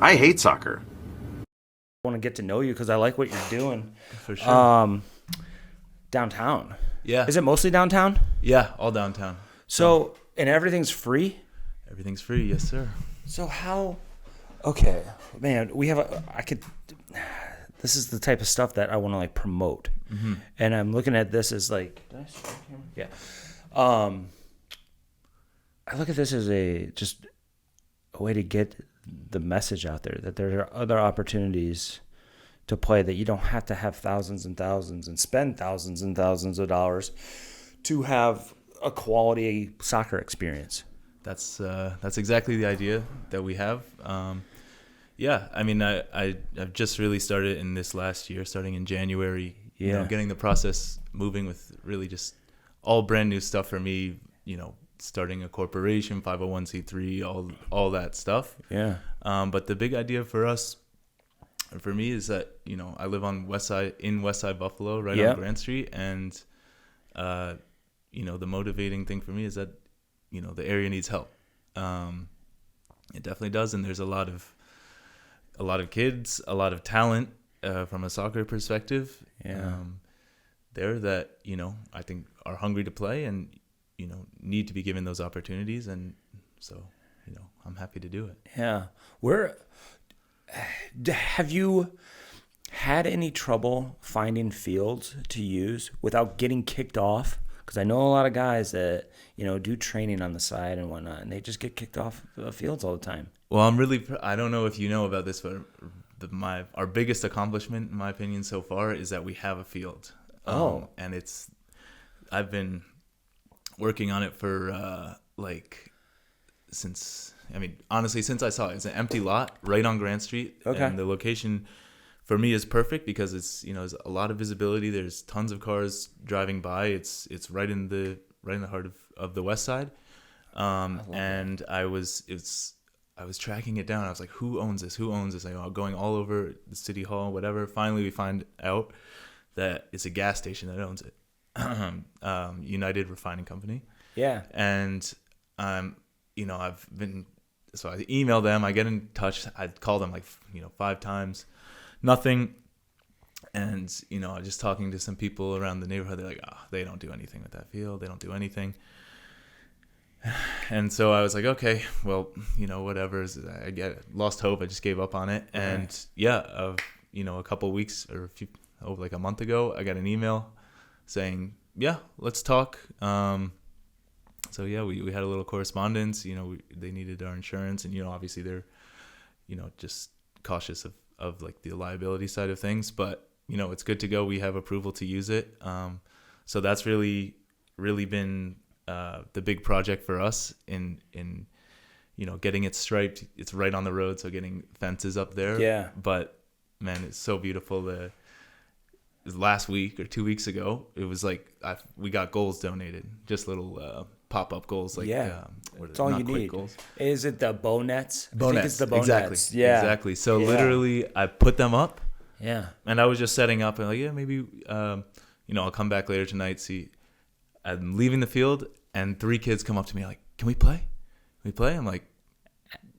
I hate soccer. I want to get to know you because I like what you're doing. For sure. Downtown. Yeah. Is it mostly downtown? Yeah, all downtown. So, and everything's free? Everything's free, yes, sir. So how, okay, man, this is the type of stuff that I want to like promote. Mm-hmm. And I'm looking at this as like, did I start the camera? Yeah. I look at this as just a way to get the message out there that there are other opportunities to play, that you don't have to have thousands and thousands and spend thousands and thousands of dollars to have a quality soccer experience. That's exactly the idea that we have. Yeah, I mean, I've just really started in this last year, starting in January. Yeah. You know, getting the process moving with really just all brand new stuff for me. You know, starting a corporation, 501c3, all that stuff. Yeah. But the big idea for us, for me, is that, you know, I live on West Side Buffalo, right on Grant Street, and you know, the motivating thing for me is that, you know, the area needs help. It definitely does, and there's a lot of kids, a lot of talent from a soccer perspective. Yeah. There that, you know, I think are hungry to play and, you know, need to be given those opportunities, and so, you know, I'm happy to do it. Yeah. Have you had any trouble finding fields to use without getting kicked off? Because I know a lot of guys that, you know, do training on the side and whatnot, and they just get kicked off the fields all the time. Well, I don't know if you know about this, but our biggest accomplishment, in my opinion, so far is that we have a field. And I've been working on it for since I saw it. It's an empty lot right on Grant Street. Okay. And the location for me is perfect because it's, you know, there's a lot of visibility. There's tons of cars driving by. It's right in the heart of the West Side. And I was tracking it down. I was like, who owns this? I'm going all over the city hall, whatever. Finally, we find out that it's a gas station that owns it. United Refining Company. Yeah. And, you know, I emailed them. I get in touch. I called them 5 times. Nothing. And, you know, just talking to some people around the neighborhood, they're like, they don't do anything with that field. They don't do anything. And so I was like, okay, well, you know, whatever. Lost hope. I just gave up on it. Okay. And you know, a couple of weeks or a month ago, I got an email saying, yeah, let's talk. So yeah, we had a little correspondence. You know, they needed our insurance, and, you know, obviously they're, you know, just cautious of like the liability side of things, but, you know, it's good to go. We have approval to use it. So that's really been the big project for us in you know, getting it striped. It's right on the road, so getting fences up there. Yeah. But man, it's so beautiful. Last week or 2 weeks ago, it was like we got goals donated, just little pop-up goals, like it's all you need. Goals. Is it the bow nets? Bow nets. It's the bow exactly. nets. Yeah, exactly. So literally, I put them up. Yeah. And I was just setting up and like, yeah, maybe you know, I'll come back later tonight. See, I'm leaving the field, and 3 kids come up to me like, "Can we play? Can we play?" I'm like,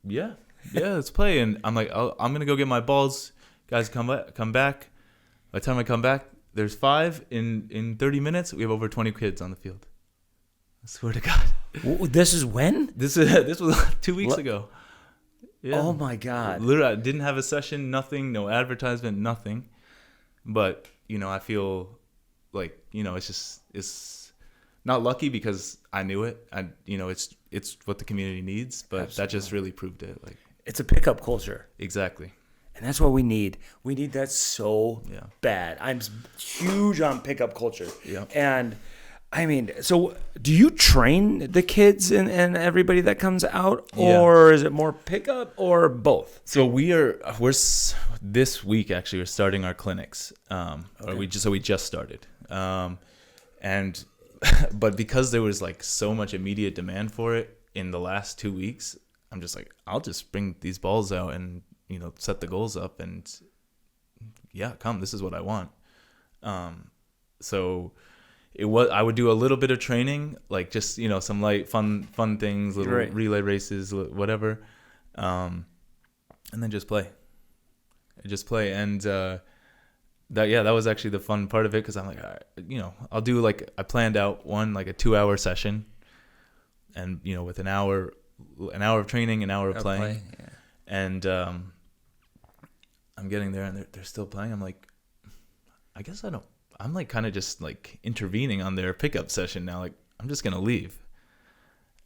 "Yeah, let's play." And I'm like, I'm gonna go get my balls. Guys, come back. By the time I come back, there's 5 in 30 minutes. We have over 20 kids on the field. I swear to God. This is when? This was 2 weeks ago. Yeah. Oh my God. Literally, I didn't have a session, nothing, no advertisement, nothing. But, you know, I feel like, you know, it's not lucky because I knew it. You know, it's what the community needs, but Absolutely. That just really proved it. Like, it's a pickup culture. Exactly. And that's what we need. We need that so bad. I'm huge on pickup culture. Yeah. And I mean, so do you train the kids and everybody that comes out, or is it more pickup, or both? So we're this week actually we're starting our clinics. Okay. We just started. And but because there was like so much immediate demand for it in the last 2 weeks, I'm just like, I'll just bring these balls out and, you know, set the goals up, and this is what I want. So I would do a little bit of training, like just, you know, some light fun things, little relay races, whatever. and then just play. And that was actually the fun part of it, because I'm like, all right, I'll do I planned out one like a 2-hour session, and with an hour of training, an hour of playing. Yeah. And I'm getting there, and they're still playing. I'm like, I guess I'm like kind of just like intervening on their pickup session now. Like, I'm just gonna leave.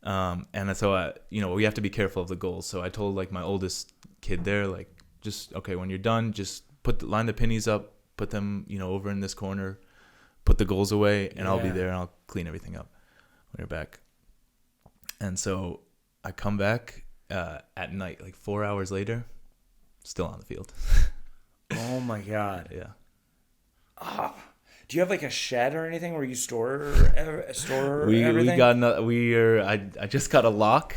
And so we have to be careful of the goals. So I told like my oldest kid there, like, just, okay, when you're done, just line the pennies up, put them, over in this corner, put the goals away, and I'll be there and I'll clean everything up when you're back. And so I come back at night, like 4 hours later, still on the field. Oh my God. Yeah. Do you have like a shed or anything where you store everything? I just got a lock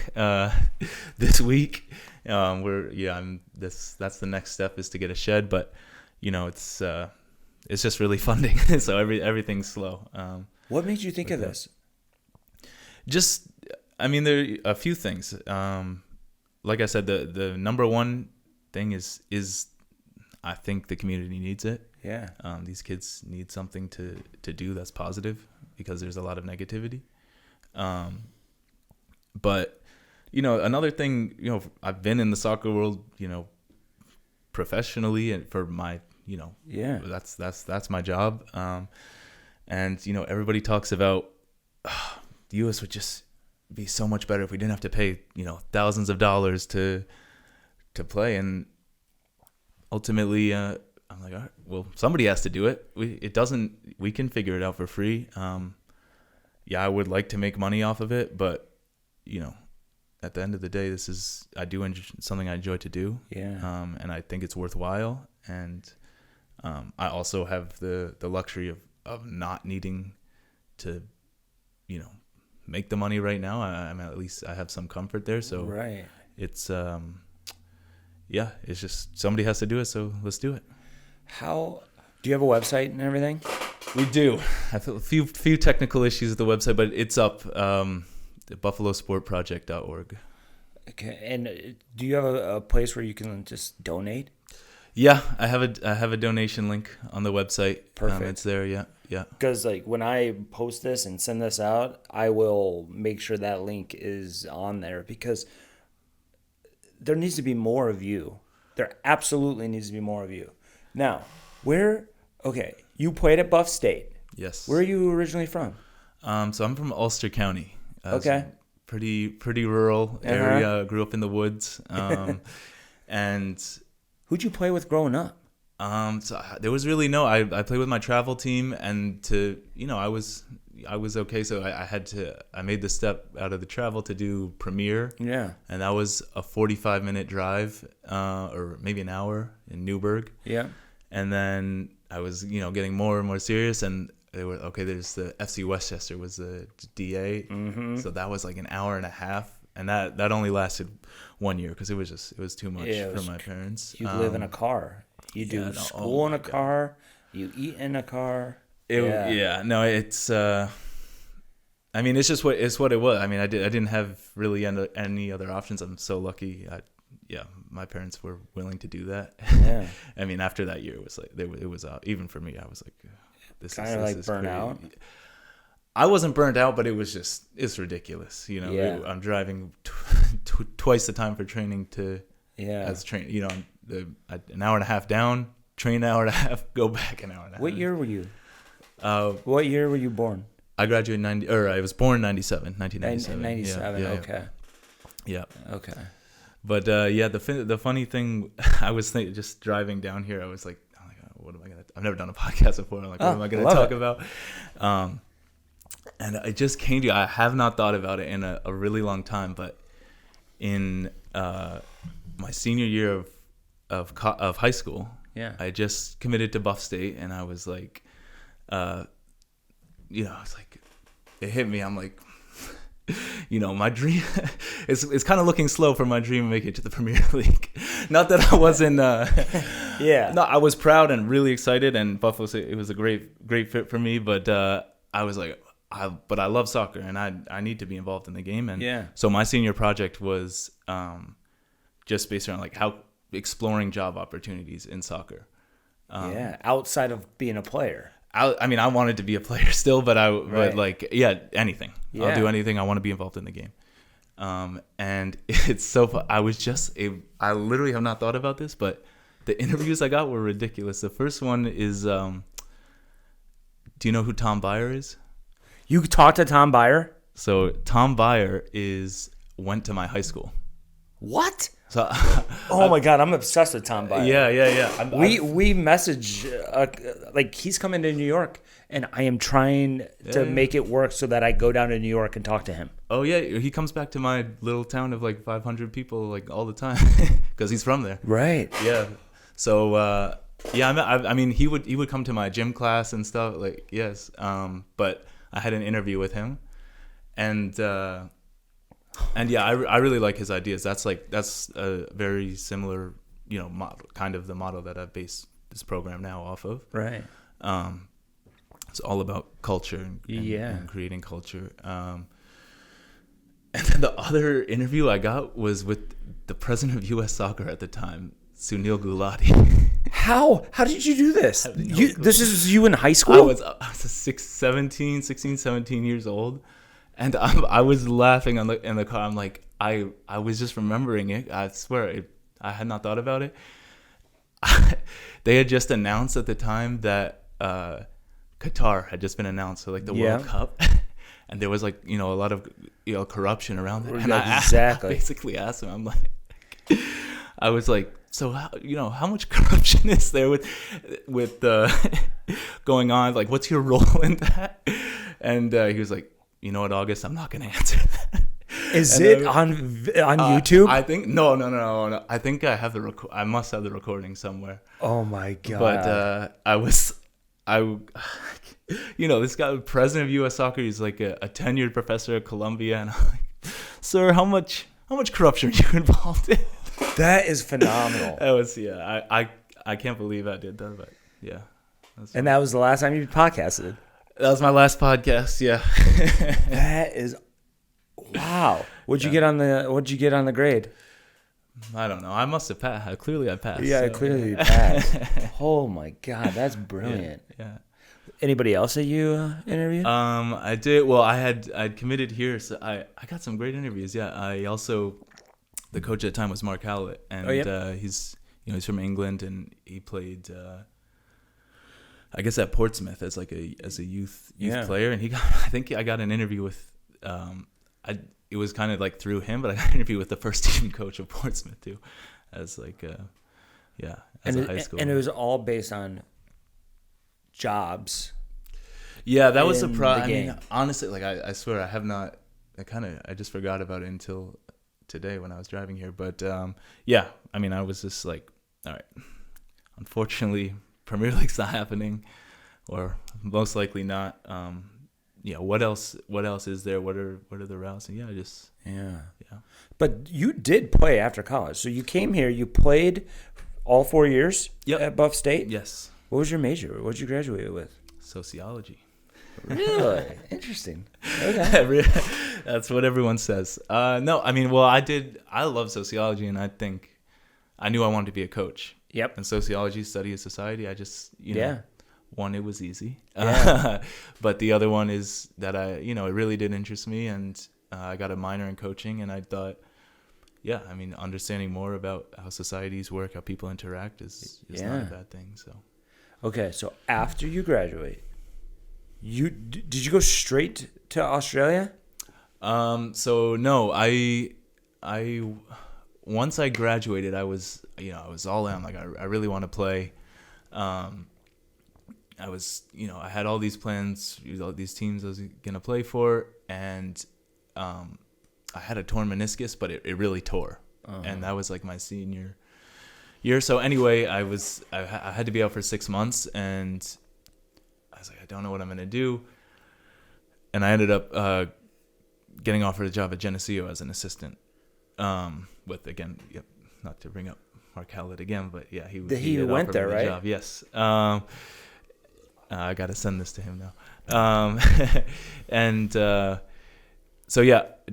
this week. That's the next step, is to get a shed, but it's just really funding. So everything's slow. What made you think of this? Just, there are a few things. Like I said, the number one thing is I think the community needs it. Yeah. These kids need something to do that's positive, because there's a lot of negativity. But another thing, I've been in the soccer world, professionally, and for my, that's my job. And everybody talks about the U.S. would just be so much better if we didn't have to pay, thousands of dollars to play. And ultimately, I'm like, all right, well, somebody has to do it. We can figure it out for free. I would like to make money off of it, but at the end of the day, I do something I enjoy to do. Yeah. And I think it's worthwhile. And I also have the luxury of not needing to, make the money right now. At least I have some comfort there. So right. It's it's just somebody has to do it. So let's do it. How do you have a website and everything? We do. I have a few technical issues with the website, but it's up. BuffaloSportProject.org. Okay, and do you have a place where you can just donate? Yeah, I have a donation link on the website. Perfect. It's there. Yeah. Because like when I post this and send this out, I will make sure that link is on there, because there needs to be more of you. There absolutely needs to be more of you. Now, you played at Buff State. Yes. Where are you originally from? So I'm from Ulster County. Okay. Pretty rural area. Grew up in the woods. And who'd you play with growing up? So there was really I played with my travel team, and I was okay. So I made the step out of the travel to do Premier. Yeah. And that was a 45-minute drive, or maybe an hour in Newburgh. Yeah. And then I was, getting more and more serious, and there's the FC Westchester was the DA. Mm-hmm. So that was like an hour and a half, and that only lasted 1 year, because it was too much for my parents. You live in a car. You do school in a car. You eat in a car. It's it's just what it was. I didn't have really any other options. I'm so lucky. My parents were willing to do that. Yeah. After that year, it was like it was even for me. I was like, this kind is of this like is burnt crazy. out. I wasn't burnt out, but it's ridiculous. I'm driving twice the time for training as train. An hour and a half down, train an hour and a half, go back an hour and a half. What year were you? What year were you born? I graduated I was born in 1997. 97. Yeah, okay. Yeah. Okay. But the funny thing, I was thinking, just driving down here, I was like, oh my God, what am I gonna? I've never done a podcast before. I'm like, what am I gonna talk about? And it just came to. I have not thought about it in a really long time, but in my senior year of high school, I just committed to Buff State, and I was like, it's like, it hit me. I'm like, my dream is kind of looking slow for my dream to make it to the Premier League. Not that I wasn't, No, I was proud and really excited, and Buffalo, it was a great fit for me. But I was like, but I love soccer, and I need to be involved in the game. And so my senior project was just based around like exploring job opportunities in soccer. Outside of being a player. I mean, I wanted to be a player still, but Right. but like, yeah, anything. Yeah. I'll do anything. I want to be involved in the game. And it's so fun. I literally have not thought about this, but the interviews I got were ridiculous. The first one is, do you know who Tom Byer is? You talked to Tom Byer? So Tom Byer went to my high school. What? So Oh my God, I'm obsessed with Tom Byer. yeah. We message like he's coming to New York, and I am trying to make it work so that I go down to New York and talk to him. Oh yeah, he comes back to my little town of like 500 people like all the time because he's from there. Right. Yeah. So I mean he would come to my gym class and stuff like yes. But I had an interview with him, and yeah, I really like his ideas. That's a very similar model, kind of the model that I've based this program now off of. Right. It's all about culture and Yeah. creating culture. And then the other interview I got was with the president of U.S. Soccer at the time, Sunil Gulati. How did you do this? have no clue. This is you in high I school? was 16, 17 years old, and I was laughing in the car. I'm like, I was just remembering it. I swear, I had not thought about it. They had just announced at the time that Qatar had just been announced, so like the World Cup, and there was like a lot of corruption around it. And I basically asked him, I'm like, I was like, so how much corruption is there with going on? Like, what's your role in that? And he was like, you know what, August, I'm not gonna answer that. Is it on YouTube? I think no. I think I have I must have the recording somewhere. Oh my God. But this guy, president of U.S. Soccer, he's like a tenured professor at Columbia, and I'm like, sir, how much corruption are you involved in? That is phenomenal. That was I can't believe I did that, but yeah. And that was the last time you podcasted. That was my last podcast. Yeah. That is wow. What'd you get on the grade? I don't know. I must have passed. Clearly, I passed. Yeah, so. clearly you passed. Oh my God, that's brilliant. Yeah. Anybody else that you interviewed? I did. Well, I'd committed here, so I got some great interviews. Yeah. I also, the coach at the time was Mark Howlett, and he's from England, and he played. I guess at Portsmouth as a youth player, and I think I got an interview with. It was kind of like through him, but I got an interview with the first team coach of Portsmouth too, as a high school. And it was all based on jobs. Yeah, that was the problem. I mean, honestly, like I swear I have not. I just forgot about it until today when I was driving here. But I mean, I was just like, all right. Unfortunately, Premier League's not happening, or most likely not. What else is there? What are the routes? And yeah. But you did play after college, so you came here. You played all 4 years at Buff State. Yes. What was your major? What did you graduate with? Sociology. Really interesting. Okay. That's what everyone says. No, I mean, well, I love sociology, and I think I knew I wanted to be a coach. Yep. And sociology, study of society. I just one, it was easy. Yeah. But the other one is that it really did interest me, and I got a minor in coaching, and I thought, I mean, understanding more about how societies work, how people interact is not a bad thing. So. Okay, so after you graduate, did you go straight to Australia? So no, I once I graduated, I was all in. Like I really want to play. I was, I had all these plans, all these teams I was gonna play for, and I had a torn meniscus, but it really tore, and that was like my senior year. So anyway, I had to be out for 6 months, and I was like, I don't know what I'm gonna do, and I ended up getting offered a job at Geneseo as an assistant. With again, not to bring up Mark Howlett again, but yeah, he went there, right? Job. Yes. I gotta send this to him now. And so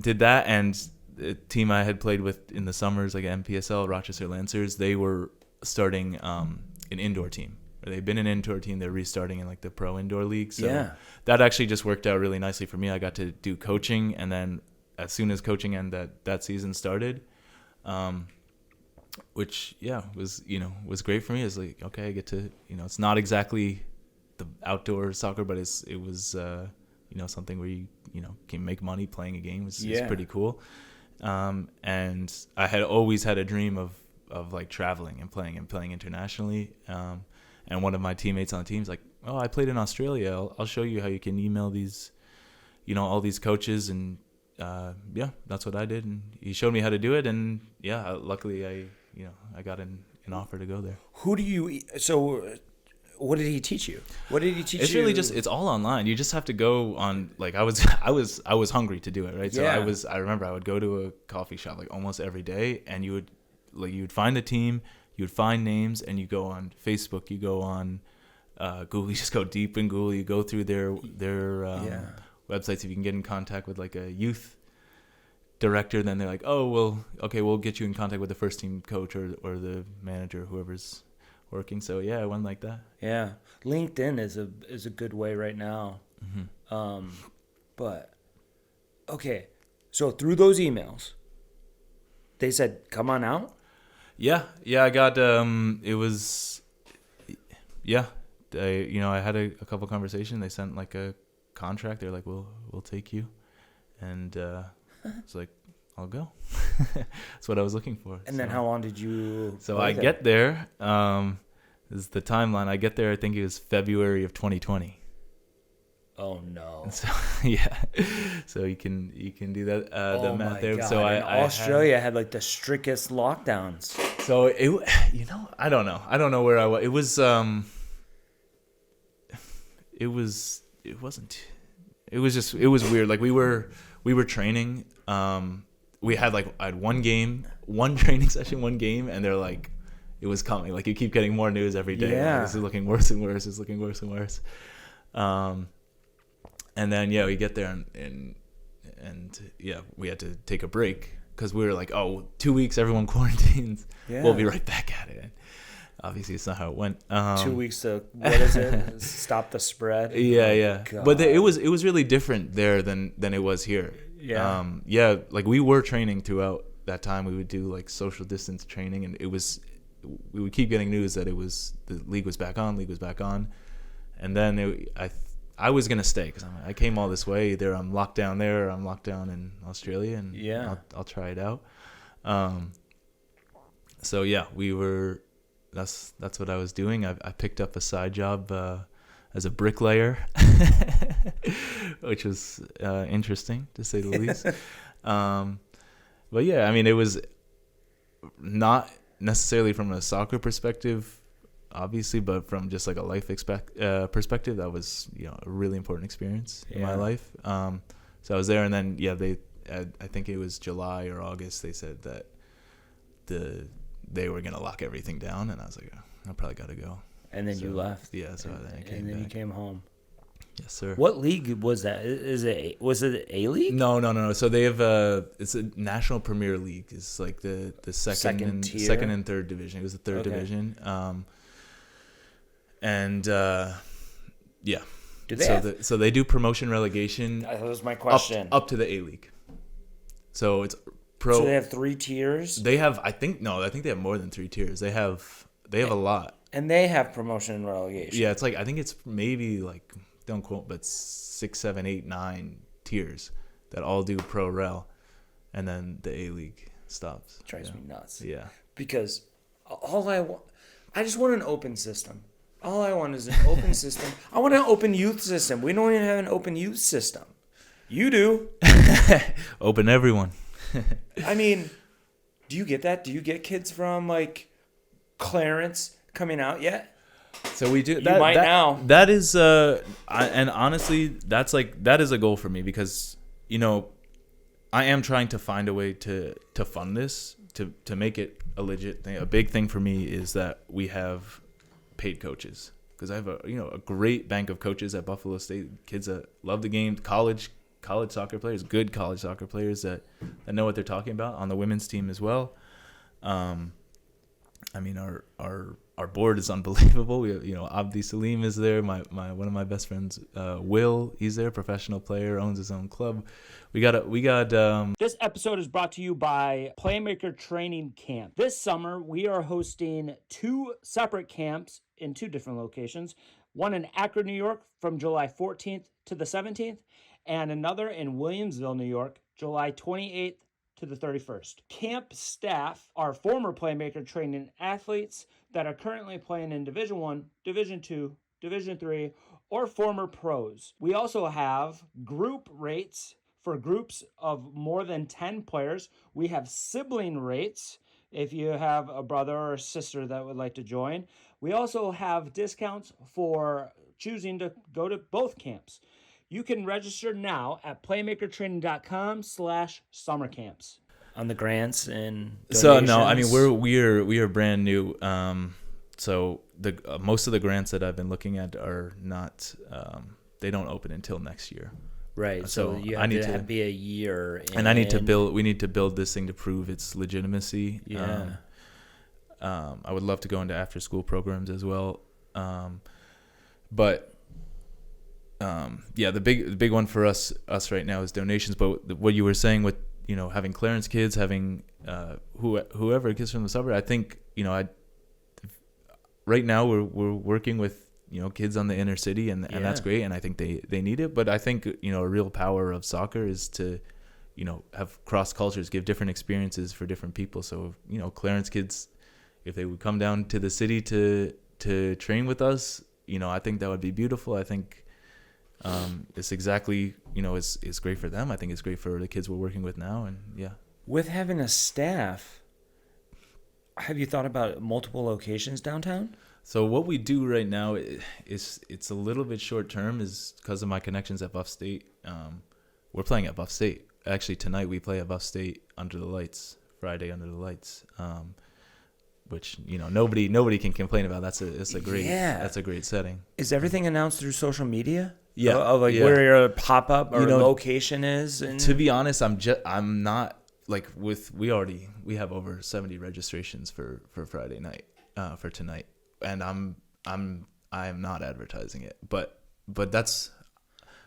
did that, and team I had played with in the summers, like MPSL, Rochester Lancers, they were starting an indoor team. They've been an indoor team. They're restarting in like the pro indoor league. So that actually just worked out really nicely for me. I got to do coaching, and then as soon as coaching and that season started, which was great for me. It's like, okay, I get to, it's not exactly the outdoor soccer, but it was something where you can make money playing a game, which is pretty cool. And I had always had a dream of like traveling and playing internationally. And one of my teammates on the team is like, oh, I played in Australia. I'll show you how you can email these, all these coaches. And that's what I did. And he showed me how to do it. And luckily I got an offer to go there. So what did he teach you? It's really just, it's all online. You just have to go on, like I was hungry to do it, right? So I remember I would go to a coffee shop like almost every day, and you would find the team, you would find names, and you go on Facebook, you go on Google, you just go deep in Google, you go through their websites. If you can get in contact with like a youth director, then they're like, oh, well, okay, we'll get you in contact with the first team coach or the manager, whoever's working. So I went like that. Yeah, LinkedIn is a good way right now. Mm-hmm. But okay, so through those emails, they said, come on out. I got it was I had a couple conversations. They sent like a contract. They're like, we'll take you, and it's like, I'll go. That's what I was looking for. And then how long did you? So I get there. This is the timeline. I get there. I think it was February of 2020. Oh no. So so you can do that. The math there. God. So Australia had like the strictest lockdowns. So I don't know. I don't know where I was. It was weird. Like we were training. I had one game, one training session, one game, and they're like, it was coming. Like you keep getting more news every day. Yeah. Like, this is looking worse and worse. It's looking worse and worse. And then we get there and we had to take a break because we were like, 2 weeks, everyone quarantines. Yeah. We'll be right back at it. Obviously, it's not how it went. 2 weeks to what is it? Stop the spread. Yeah. But it was really different there than it was here. Yeah. Like we were training throughout that time. We would do like social distance training, and we would keep getting news that the league was back on, and then I was gonna stay because I came all this way. Either I'm locked down there, or I'm locked down in Australia, and I'll try it out. So we were. That's what I was doing. I picked up a side job as a bricklayer, which was interesting to say the least. But it was not necessarily from a soccer perspective, obviously, but from just like a life perspective, that was a really important experience in my life. So I was there, and then I think it was July or August. They said that they were gonna lock everything down, and I was like, I probably gotta go. And then you left. Yeah, so then I came back. You came home. Yes, sir. What league was that? Was it A League? No. So they have it's a National Premier League. It's like the second and third division. It was the third division. Do they so they do promotion relegation. That was my question. Up to the A League. So it's pro. So they have 3 tiers. They have. I think they have more than 3 tiers. They have a lot. And they have promotion and relegation. Yeah, it's like I think it's maybe like, don't quote, but 6, 7, 8, 9 tiers that all do pro rel, and then the A League stops. It drives me nuts. Yeah, because I just want an open system. All I want is an open system. I want an open youth system. We don't even have an open youth system. You do. Open everyone. I mean, do you get that? Do you get kids from like Clarence coming out yet? So we do. You might now. That is, and honestly, that is a goal for me because I am trying to find a way to fund this to make it a legit thing. A big thing for me is that we have paid coaches because I have a great bank of coaches at Buffalo State, kids that love the game, college college soccer players, good college soccer players that know what they're talking about on the women's team as well. I mean, our board is unbelievable. We have, Abdi Salim is there. My one of my best friends, Will, he's there, professional player, owns his own club. We got. This episode is brought to you by PlayMaker Training Camp. This summer, we are hosting 2 separate camps in 2 different locations. One in Akron, New York, from July 14th to the 17th, and another in Williamsville, New York, July 28th to the 31st. Camp staff are former PlayMaker Training athletes that are currently playing in Division 1, Division 2, Division 3, or former pros. We also have group rates for groups of more than 10 players. We have sibling rates if you have a brother or a sister that would like to join. We also have discounts for choosing to go to both camps. You can register now at playmakertraining.com/summer camps. On the grants and donations? So no, I mean we are brand new. So the most of the grants that I've been looking at are not. They don't open until next year. Right. So you have to be a year in. And I need to build. We need to build this thing to prove its legitimacy. Yeah. I would love to go into after school programs as well. But. The big one for us right now is donations. But what you were saying with having Clarence kids, having whoever kids from the suburb, I think right now we're working with kids on the inner city, and that's great, and I think they need it. But I think a real power of soccer is to have cross cultures, give different experiences for different people. So Clarence kids, if they would come down to the city to train with us, I think that would be beautiful. I think. It's exactly, it's great for them. I think it's great for the kids we're working with now. And yeah. With having a staff, have you thought about multiple locations downtown? So what we do right now is it's a little bit short term is because of my connections at Buff State. We're playing at Buff State. Actually, tonight we play at Buff State under the lights, Friday under the lights. Which nobody can complain about. That's a great setting. Is everything announced through social media? Yeah, where your pop up or location is. And to be honest, I'm not like we have over 70 registrations for Friday night for tonight, and I am not advertising it, but that's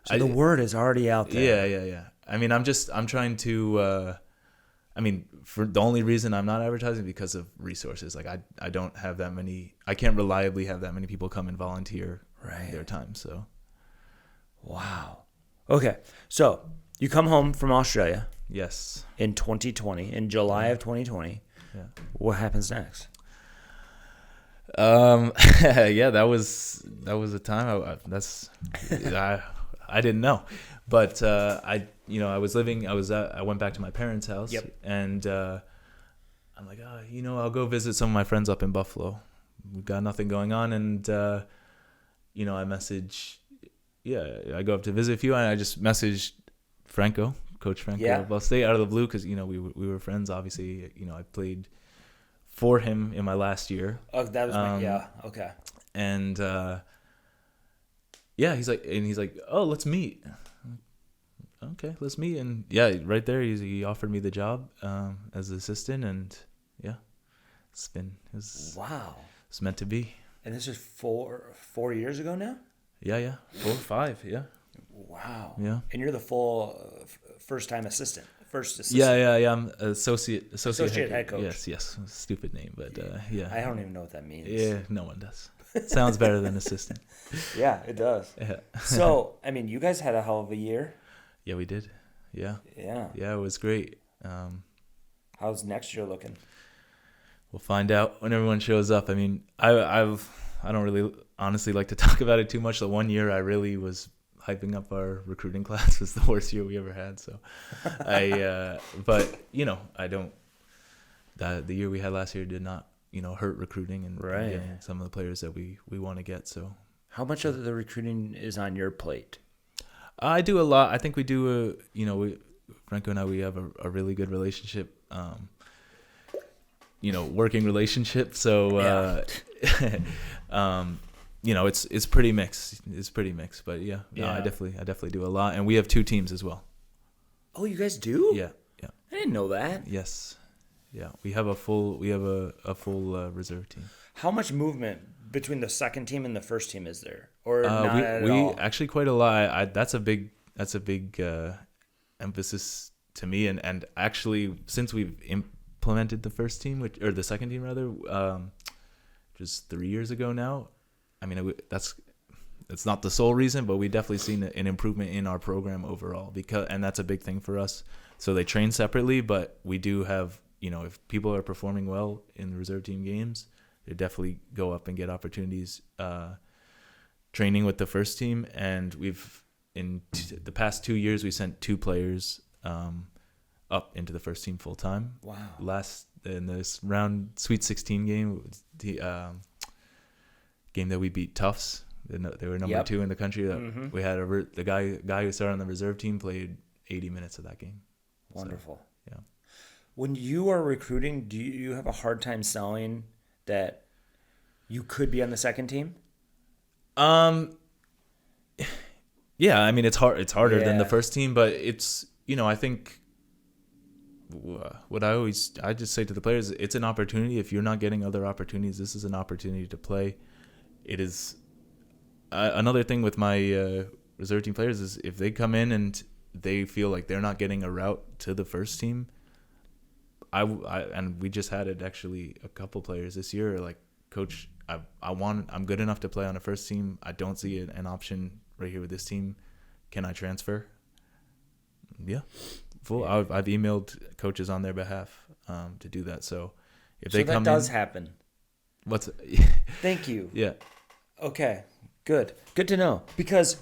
the word is already out there. Yeah. I mean, I'm trying to. For the only reason I'm not advertising because of resources. Like I don't have that many. I can't reliably have that many people come and volunteer their time. So, wow. Okay, so you come home from Australia. Yes. In 2020, in July of 2020. Yeah. What happens next? That was a time I didn't know. But I went back to my parents' house. Yep. And I'm like, I'll go visit some of my friends up in Buffalo. We've got nothing going on, and I go up to visit a few, and I just messaged Coach Franco of Buff State out of the blue because we were friends. Obviously, I played for him in my last year. Oh, that was okay. And he's like, oh, let's meet. Okay, let's meet. And right there he offered me the job as the assistant, and it's meant to be. And this is 4 years ago now? Yeah 4 or 5. Wow. Yeah. And you're the full first assistant. Yeah. I'm associate head coach. Yes. Stupid name, but I don't even know what that means. Yeah, no one does. Sounds better than assistant. Yeah, it does. Yeah. So, you guys had a hell of a year. Yeah, we did. Yeah. Yeah, it was great. How's next year looking? We'll find out when everyone shows up. I don't really honestly like to talk about it too much. The one year I really was hyping up our recruiting class was the worst year we ever had. So but I don't, the year we had last year did not, hurt recruiting and getting some of the players that we want to get. So how much of the recruiting is on your plate? I do a lot. I think we do Franco and I, we have a really good relationship, working relationship. So, it's pretty mixed. It's pretty mixed, but yeah, no, Yeah. I definitely do a lot, and we have 2 teams as well. Oh, you guys do? Yeah, I didn't know that. yes, yeah. We have a full reserve team. How much movement between the second team and the first team is there, or not We at all? actually quite a lot. That's a big emphasis to me, and actually since we've implemented the first team, or the second team rather, just 3 years ago now. I mean, it's not the sole reason, but we definitely seen an improvement in our program overall, and that's a big thing for us. So they train separately, but we do have, if people are performing well in the reserve team games, they definitely go up and get opportunities training with the first team. And in the past 2 years, we sent 2 players up into the first team full time. Wow. In this round Sweet 16 game, the game that we beat Tufts. They were number 2 in the country. We had the guy who started on the reserve team played 80 minutes of that game. Wonderful. So, yeah. When you are recruiting, do you have a hard time selling that you could be on the second team? Yeah, I mean it's harder than the Yeah. first team, but it's I think what I just say to the players, it's an opportunity. If you're not getting other opportunities, this is an opportunity to play. It is another thing with my reserve team players is if they come in and they feel like they're not getting a route to the first team. And we just had it actually a couple players this year like, Coach, I'm good enough to play on the first team. I don't see an option right here with this team. Can I transfer? Yeah. I've emailed coaches on their behalf to do that. So if they come that does in, happen. Thank you. Yeah. Okay, good to know, because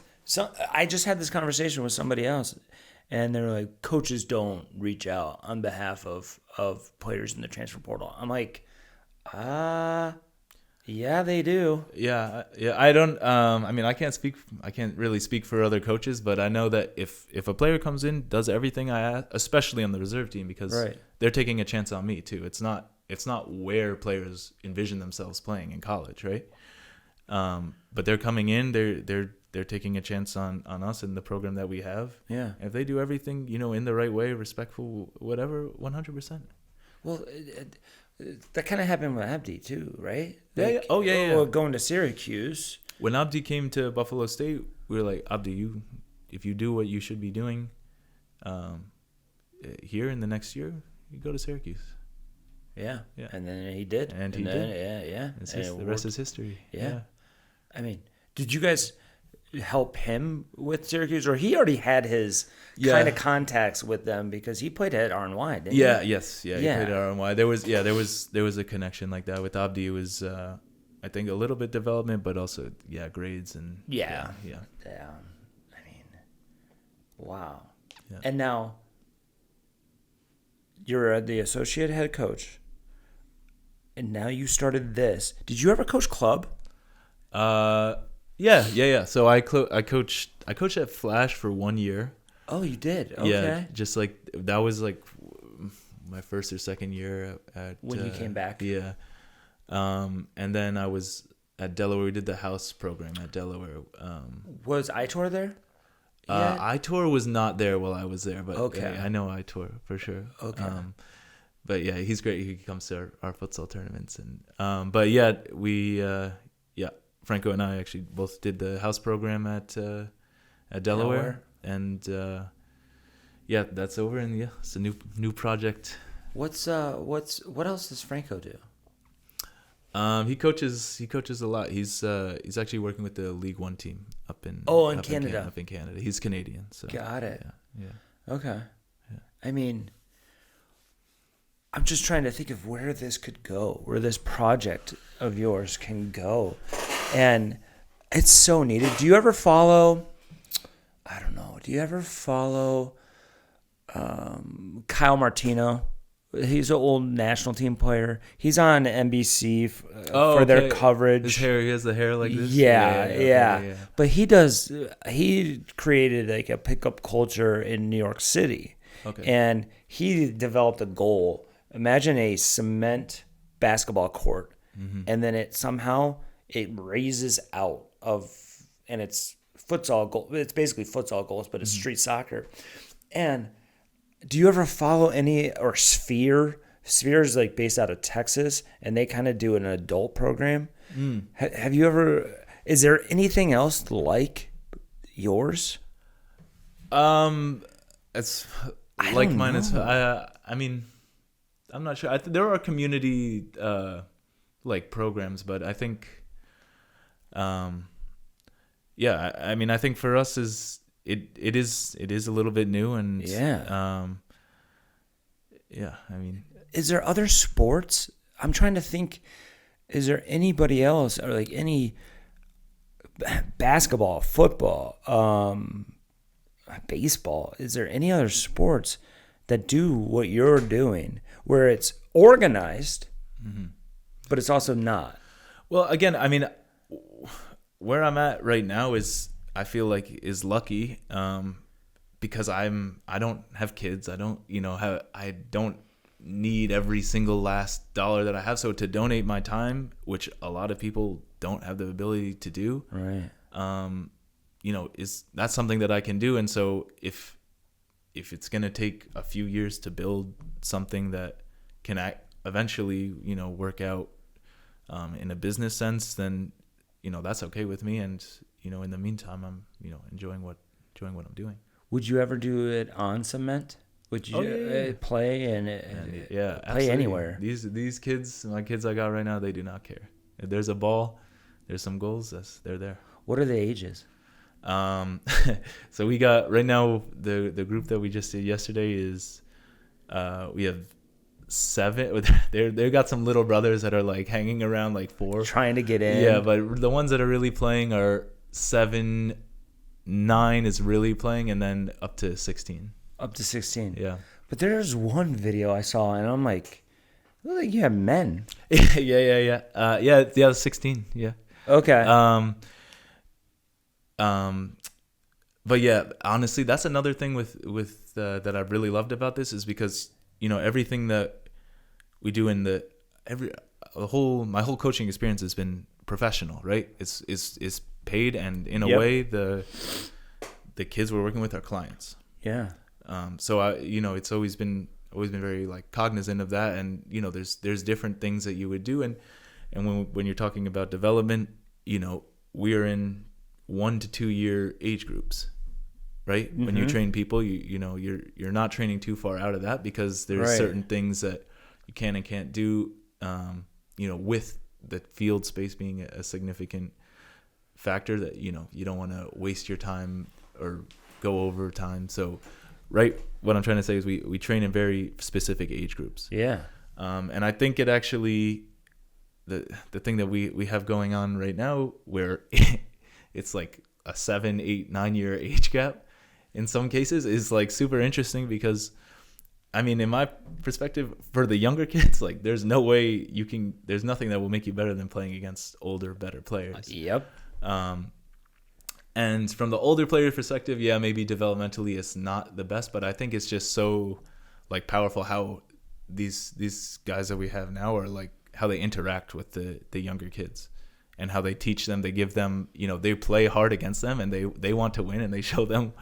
I just had this conversation with somebody else, and they're like, coaches don't reach out on behalf of players in the transfer portal. I'm like, yeah, they do. Yeah. I don't. I mean, I can't really speak for other coaches, but I know that if a player comes in, does everything I ask, especially on the reserve team, because they're taking a chance on me too. It's not where players envision themselves playing in college, right? But they're coming in. They're taking a chance on us in the program that we have. Yeah. If they do everything, in the right way, respectful, whatever, 100%. Well, that kind of happened with Abdi too, right? Yeah. Oh, yeah. Well, going to Syracuse. When Abdi came to Buffalo State, we were like, Abdi, if you do what you should be doing here in the next year, you go to Syracuse. Yeah. And then he did. And he did. Yeah. The rest is history. Yeah. I mean, did you guys help him with Syracuse, or he already had his kind of contacts with them because he played at RNY, didn't he? Yes. He played at RNY. There was a connection like that with Abdi. It was I think a little bit development, but also grades and yeah. I mean, wow. Yeah. And now you're the associate head coach, and now you started this. Did you ever coach club? Yeah. So I coached at Flash for 1 year. Oh, you did? Okay. Yeah, just like that was like my first or second year at when you came back. Yeah. And then I was at Delaware. We did the house program at Delaware. Was Itor there? Itor was not there while I was there, but okay. I know Itor for sure. Okay. But yeah, he's great. He comes to our futsal tournaments, and but yeah, we Franco and I actually both did the house program at Delaware. And that's over, and it's a new project. What else does Franco do? He coaches a lot. He's actually working with the League One team up in Canada. Up in Canada. He's Canadian. So got it. Yeah. Okay. Yeah. I mean, I'm just trying to think of where this could go, where this project of yours can go, and it's so needed. Do you ever follow? I don't know. Do you ever follow Kyle Martino? He's an old national team player. He's on NBC for their coverage. His hair, he has the hair like this. Yeah. But he created like a pickup culture in New York City. Okay. And he developed a goal. Imagine a cement basketball court, and then it somehow it raises out of, and it's futsal goal. It's basically futsal goals, but it's street soccer. And do you ever follow any, or Sphere? Sphere is like based out of Texas, and they kind of do an adult program. Have you ever? Is there anything else like yours? It's I like don't mine. It's know. I mean, I'm not sure. There are community like programs, but I think, yeah. I mean, I think for us it is a little bit new, and Yeah. yeah. I mean, Is there other sports? I'm trying to think. Is there anybody else, or like any basketball, football, baseball? Is there any other sports that do what you're doing, where it's organized, but it's also not? well, again, I mean, where I'm at right now is I feel like is lucky, because I don't have kids. I don't I don't need every single last dollar that I have. So to donate my time, which a lot of people don't have the ability to do, Right. is that's something that I can do. And so if it's gonna take a few years to build something that can eventually work out in a business sense, then that's okay with me. And in the meantime, I'm enjoying what I'm doing. Would you ever do it on cement? Would you play and Yeah, play absolutely. anywhere? These kids, my kids I got right now, they do not care. If there's a ball, there's some goals, they're there. What are the ages? So we got right now the group that we just did yesterday is we have 7. They got some little brothers that are like hanging around like 4. Trying to get in. Yeah, but the ones that are really playing are 7, 9 is really playing, and then up to 16. Up to 16. Yeah. But there's one video I saw, and I'm like, look like you have men. yeah, 16. Yeah. Okay. But yeah, honestly, that's another thing with that I've really loved about this is because everything that we do in my whole coaching experience has been professional, right? It's paid, and in a way the kids we're working with are clients. Yeah. So it's always been very like cognizant of that, and there's different things that you would do, and when you're talking about development, we are in 1 to 2 year age groups, right? When you train people, you're not training too far out of that, because there's certain things that you can and can't do, with the field space being a significant factor that you don't want to waste your time or go over time. So what I'm trying to say is we train in very specific age groups. Yeah. And I think it actually the thing that we have going on right now, where it's like a 7, 8, 9 year age gap in some cases, is like super interesting, because I mean, in my perspective, for the younger kids, like there's no way there's nothing that will make you better than playing against older, better players. Yep. And from the older player perspective, yeah, maybe developmentally it's not the best, but I think it's just so like powerful how these guys that we have now are like, how they interact with the younger kids, and how they teach them, they give them, they play hard against them, and they want to win, and they show them,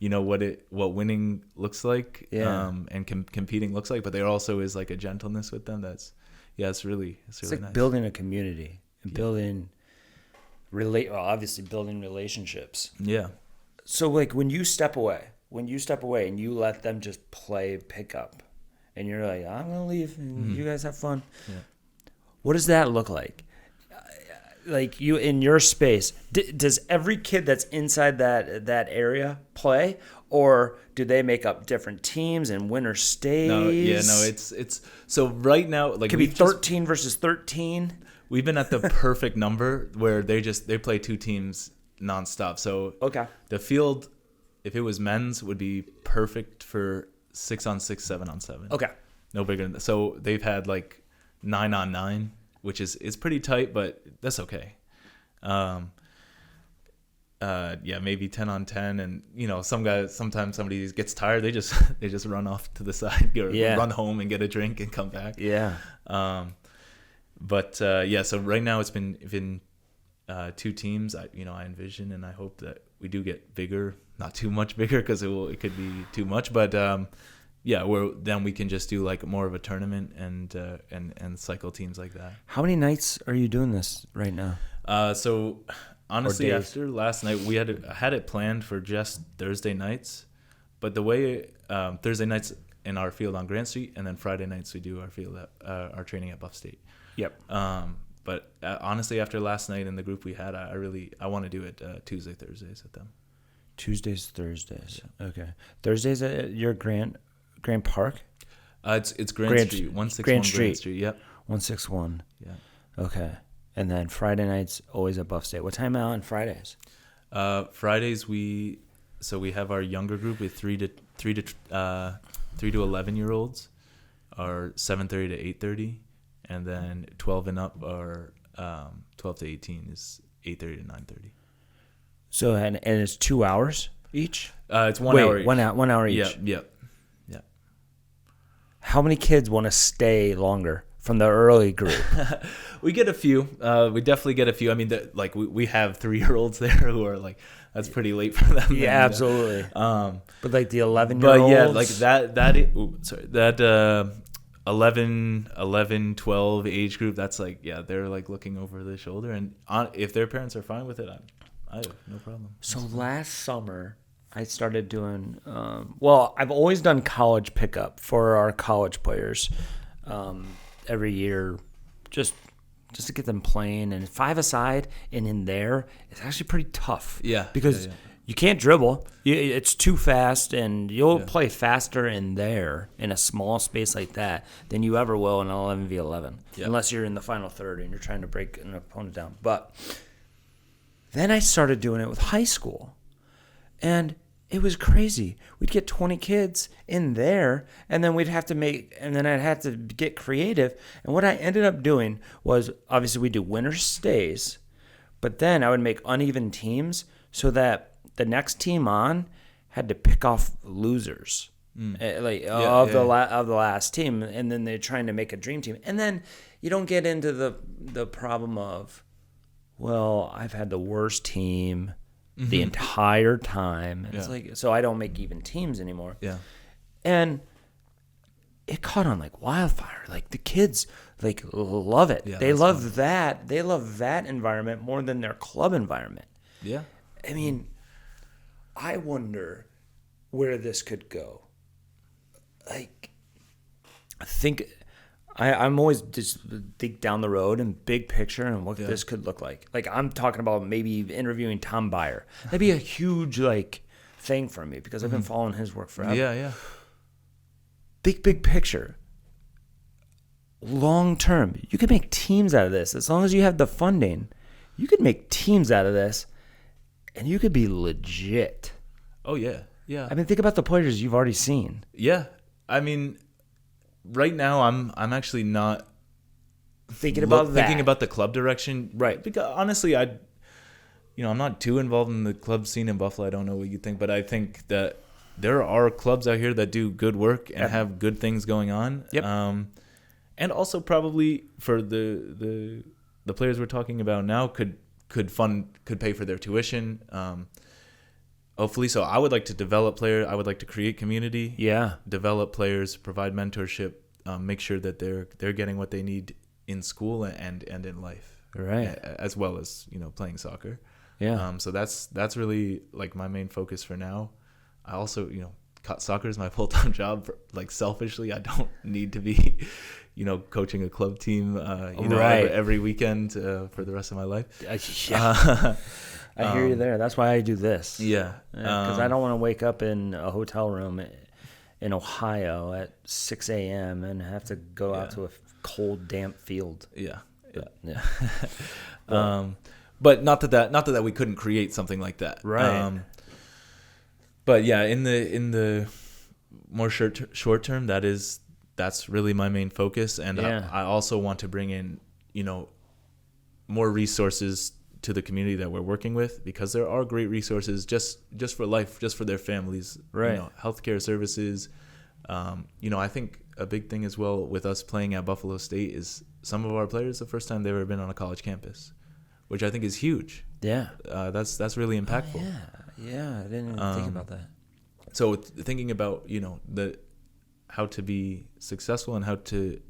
what winning looks like, and competing looks like, but there also is like a gentleness with them it's really like nice. building a community and building building relationships. Yeah. So like when you step away and you let them just play pickup, and you're like, I'm gonna leave and you guys have fun. Yeah. What does that look like? Like you in your space, does every kid that's inside that area play, or do they make up different teams and winner stays? It's so right now, like, it could be 13 versus 13. We've been at the perfect number where they play 2 teams nonstop. So Okay. the field, if it was men's, would be perfect for 6-on-6, 7-on-7. Okay. No bigger than that. So they've had like 9-on-9, which is pretty tight, but that's okay. Maybe 10-on-10, and sometimes somebody gets tired, they just run off to the side, or run home and get a drink and come back. Yeah. So right now it's been 2 teams. I envision and I hope that we do get bigger, not too much bigger because it could be too much, but then we can just do like more of a tournament and cycle teams like that. How many nights are you doing this right now? So honestly, after last night, we had it planned for just Thursday nights, but the way Thursday nights in our field on Grant Street, and then Friday nights we do our field at our training at Buff State. Yep. But honestly, after last night and the group we had, I want to do it Tuesday, Thursdays at them. Tuesdays, Thursdays. Yeah. Okay. Thursdays at your Grant Park? It's Grant Street, 161 Grant Street. Yep. 161. Yeah. Okay. And then Friday nights always at Buff State. What time out on Fridays? Fridays we have our younger group with 3 to 11-year-olds are 7:30 to 8:30, and then 12 and up are 12 to 18 is 8:30 to 9:30. So and it's 2 hours each? It's 1 hour each. 1 hour each. Yep. How many kids want to stay longer from the early group? We get a few. We definitely get a few. I mean, we have 3-year-olds there who are like, that's pretty late for them. Yeah, and, absolutely. But like the 11-year-olds. But yeah, like that 11, 12 age group. That's like, yeah, they're like looking over their shoulder, and if their parents are fine with it, I have no problem. So last summer, I started doing, I've always done college pickup for our college players every year, just to get them playing. And 5-a-side and in there, it's actually pretty tough. Yeah. Because you can't dribble. It's too fast, and you'll play faster in there in a small space like that than you ever will in an 11v11, unless you're in the final third and you're trying to break an opponent down. But then I started doing it with high school, and it was crazy. We'd get 20 kids in there, and then I'd have to get creative. And what I ended up doing was, obviously we do winner stays, but then I would make uneven teams so that the next team on had to pick off losers of the last team, and then they're trying to make a dream team. And then you don't get into the problem of, well, I've had the worst team the entire time. It's like, so I don't make even teams anymore. Yeah. And it caught on like wildfire. Like the kids like love it. Yeah, they love that. They love that environment more than their club environment. Yeah. I mean, I wonder where this could go. Like, I'm always just think down the road and big picture and what this could look like. Like, I'm talking about maybe interviewing Tom Byer. That'd be a huge thing for me because I've been following his work forever. Yeah. Big picture. Long term, you could make teams out of this as long as you have the funding. You could make teams out of this, and you could be legit. Oh yeah. I mean, think about the players you've already seen. Yeah, I mean, right now I'm actually not thinking about the club direction, right? Because honestly, I'm not too involved in the club scene in Buffalo. I don't know what you think, but I think that there are clubs out here that do good work and have good things going on. Yep. And also probably for the players we're talking about now could pay for their tuition. Hopefully, so I would like to develop players. I would like to create community. Yeah. Develop players, provide mentorship, make sure that they're getting what they need in school and in life. Right. As well as playing soccer. Yeah. So that's really like my main focus for now. I also soccer is my full-time job. Selfishly, I don't need to be coaching a club team every weekend for the rest of my life. I hear you there. That's why I do this. Yeah. Because I don't want to wake up in a hotel room in Ohio at 6 a.m. and have to go out to a cold, damp field. Yeah. Yeah. But not that we couldn't create something like that. Right. But yeah, in the more short term, that's really my main focus, and I also want to bring in more resources to the community that we're working with, because there are great resources just for life, just for their families. Right. Healthcare services. I think a big thing as well with us playing at Buffalo State is some of our players, the first time they've ever been on a college campus, which I think is huge. Yeah. That's really impactful. Yeah. I didn't even think about that. So thinking about, how to be successful and how to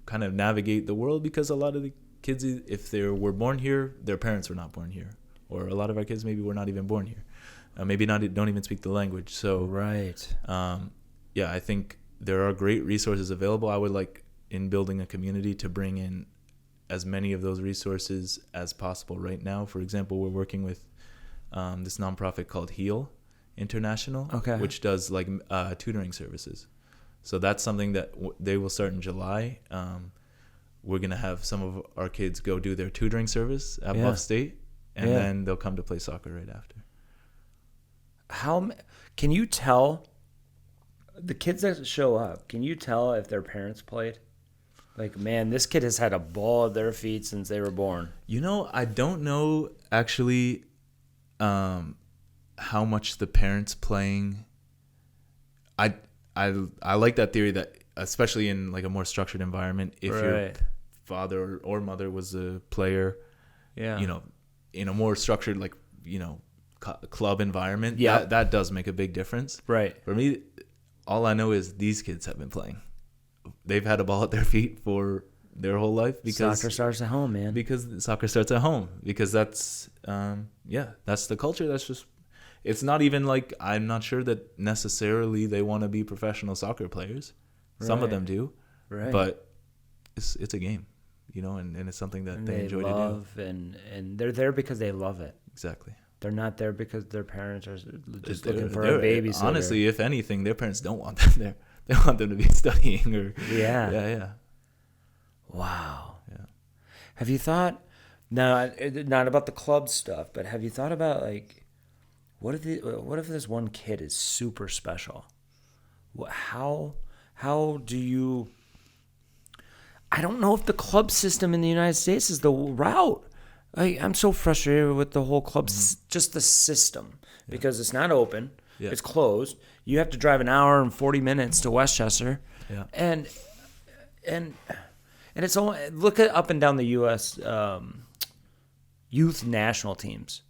kind of navigate the world, because a lot of the kids, if they were born here, their parents were not born here, or a lot of our kids maybe were not even born here, maybe don't even speak the language. So Right. I think there are great resources available. I would like, in building a community, to bring in as many of those resources as possible. Right now, for example, we're working with this nonprofit called Heal International, which does like tutoring services. So that's something that they will start in July. We're going to have some of our kids go do their tutoring service at Buff State, and then they'll come to play soccer right after. How can you tell the kids that show up? Can you tell if their parents played? Like, man, this kid has had a ball at their feet since they were born. I don't know actually how much the parents playing. I like that theory that, especially in like a more structured environment, if your father or mother was a player, in a more structured, like, club environment, that does make a big difference. Right. For me, all I know is these kids have been playing. They've had a ball at their feet for their whole life, because soccer starts at home, man. Because soccer starts at home. Because that's that's the culture. That's just, it's not even like, I'm not sure that necessarily they want to be professional soccer players. Some of them do, but it's a game, and it's something that they enjoy to do. And they're there because they love it. Exactly. They're not there because their parents are just looking for a babysitter. Honestly, if anything, their parents don't want them there. They want them to be studying or yeah. Wow. Yeah. Have you thought, not about the club stuff, but have you thought about, like, what if this one kid is super special? How do you? I don't know if the club system in the United States is the route. I'm so frustrated with the whole club, just the system, because it's not open. Yeah. It's closed. You have to drive an hour and 40 minutes to Westchester. Yeah. And it's only, look at up and down the U.S. Youth national teams.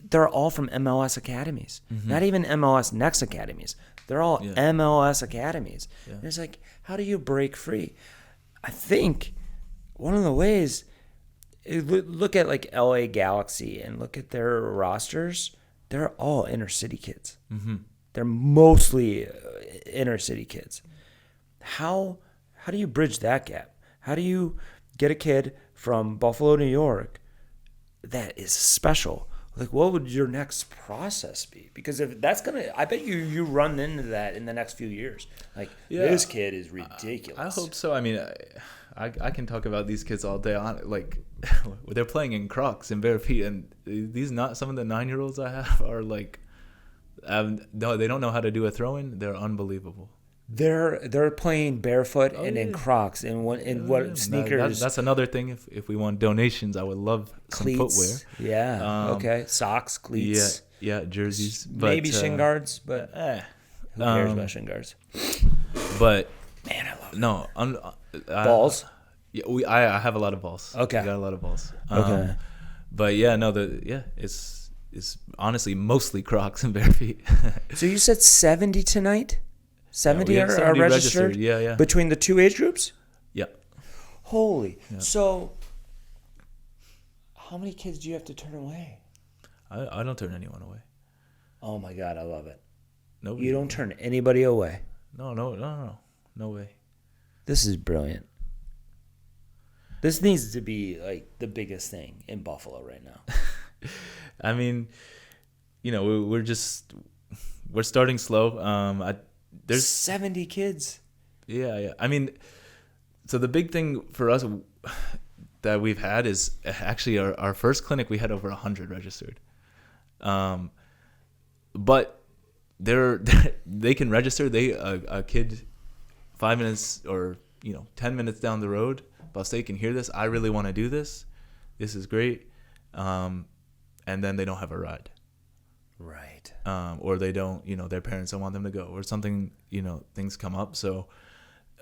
They're all from MLS academies. Not even MLS Next academies. They're all MLS academies. Yeah. And it's like, how do you break free? I think one of the ways, look at like LA Galaxy and look at their rosters. They're all inner city kids. They're mostly inner city kids. How do you bridge that gap? How do you get a kid from Buffalo, New York that is special? Like, what would your next process be? Because if that's I bet you run into that in the next few years. Like, this kid is ridiculous. I hope so. I mean, I can talk about these kids all day. Like, they're playing in Crocs and bare feet, and some of the 9-year-olds I have are like, no, they don't know how to do a throw-in. They're unbelievable. They're playing barefoot and in Crocs and what sneakers. That's another thing. If we want donations, I would love some footwear. Yeah. Okay. Socks, cleats. Yeah. Jerseys. Maybe shin guards, but who cares about shin guards? But man, I love it. No, balls. Yeah, I have a lot of balls. Okay. I got a lot of balls. Okay. But it's honestly mostly Crocs and bare feet. So you said 70 tonight? 70 are registered? Yeah. Between the two age groups? Yeah. Holy. Yeah. So how many kids do you have to turn away? I don't turn anyone away. Oh my God, I love it. Nobody. You don't turn anybody away? No way. This is brilliant. This needs to be like the biggest thing in Buffalo right now. I mean, we're starting slow. There's 70 kids. Yeah. I mean, so the big thing for us that we've had is actually our first clinic, we had over 100 registered. But they can register. A kid 5 minutes or 10 minutes down the road, Buff State can hear this. I really want to do this. This is great. And then they don't have a ride. Right. Or they don't, their parents don't want them to go, or something, things come up. So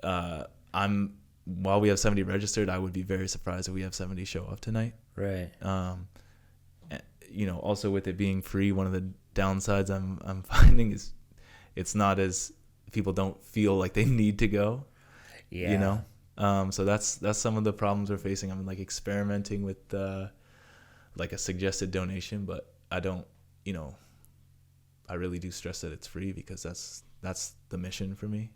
I'm while we have 70 registered, I would be very surprised if we have 70 show up tonight. Right. Also with it being free, one of the downsides I'm finding is it's not as people don't feel like they need to go. Yeah. So that's some of the problems we're facing. I'm like experimenting with like a suggested donation, but I don't, I really do stress that it's free because that's the mission for me.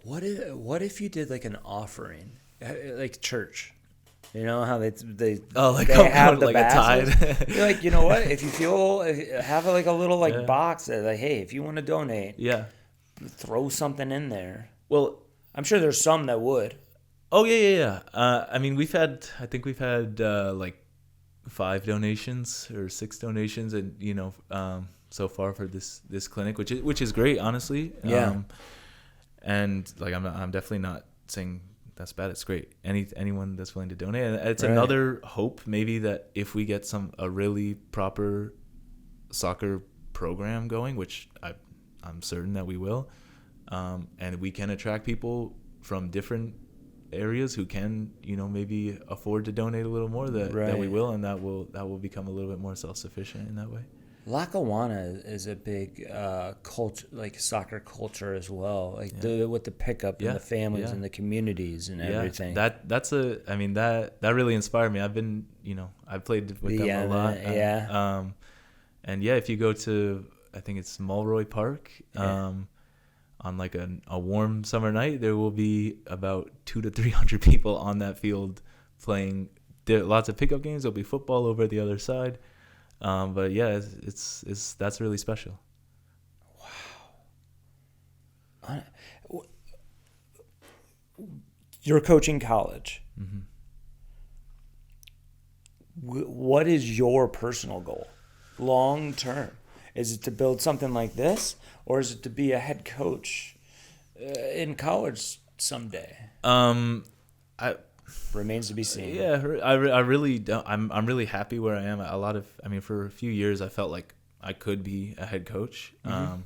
What if you did like an offering, like church? You know how they have the like a baskets? tide. You're like, you know what? If you feel, have like a little like Yeah. box that like, hey, if you want to donate, Yeah. throw something in there. Well, I'm sure there's some that would. oh yeah. I mean, I think we've had like 5 donations or 6 donations, and so far for this clinic, which is great, honestly. Yeah. And like I'm definitely not saying that's bad. It's great. Anyone that's willing to donate. And it's Right. another hope maybe that if we get a really proper soccer program going, which I'm certain that we will, and we can attract people from different areas who can maybe afford to donate a little more, that we Right. will, and that will become a little bit more self-sufficient in that way. Lackawanna is a big culture, like soccer culture as well. Like with the pickup and the families and the communities and everything. That really inspired me. I've played with them a lot. And if you go to, I think it's Mulroy Park, on like a warm summer night, there will be about 200 to 300 people on that field playing. There are lots of pickup games. There'll be football over the other side. But yeah, it's that's really special. Wow. You're coaching college. Mm-hmm. What is your personal goal, long term? Is it to build something like this, or is it to be a head coach in college someday? Remains to be seen. Yeah, I really don't. I'm really happy where I am. For a few years, I felt like I could be a head coach. Mm-hmm.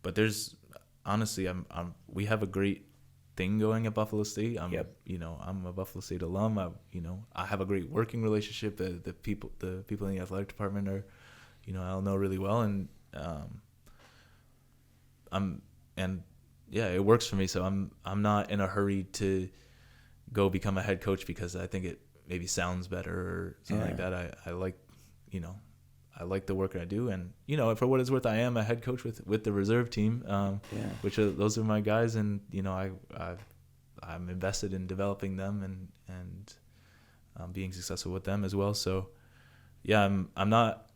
But there's honestly, we have a great thing going at Buffalo State. I'm a Buffalo State alum. I have a great working relationship. The people in the athletic department are, I'll know really well, and it works for me. So I'm not in a hurry to go become a head coach because I think it maybe sounds better or something like that. I like the work I do, and for what it's worth, I am a head coach with the reserve team, those are my guys, and I'm invested in developing them and being successful with them as well. So I'm not.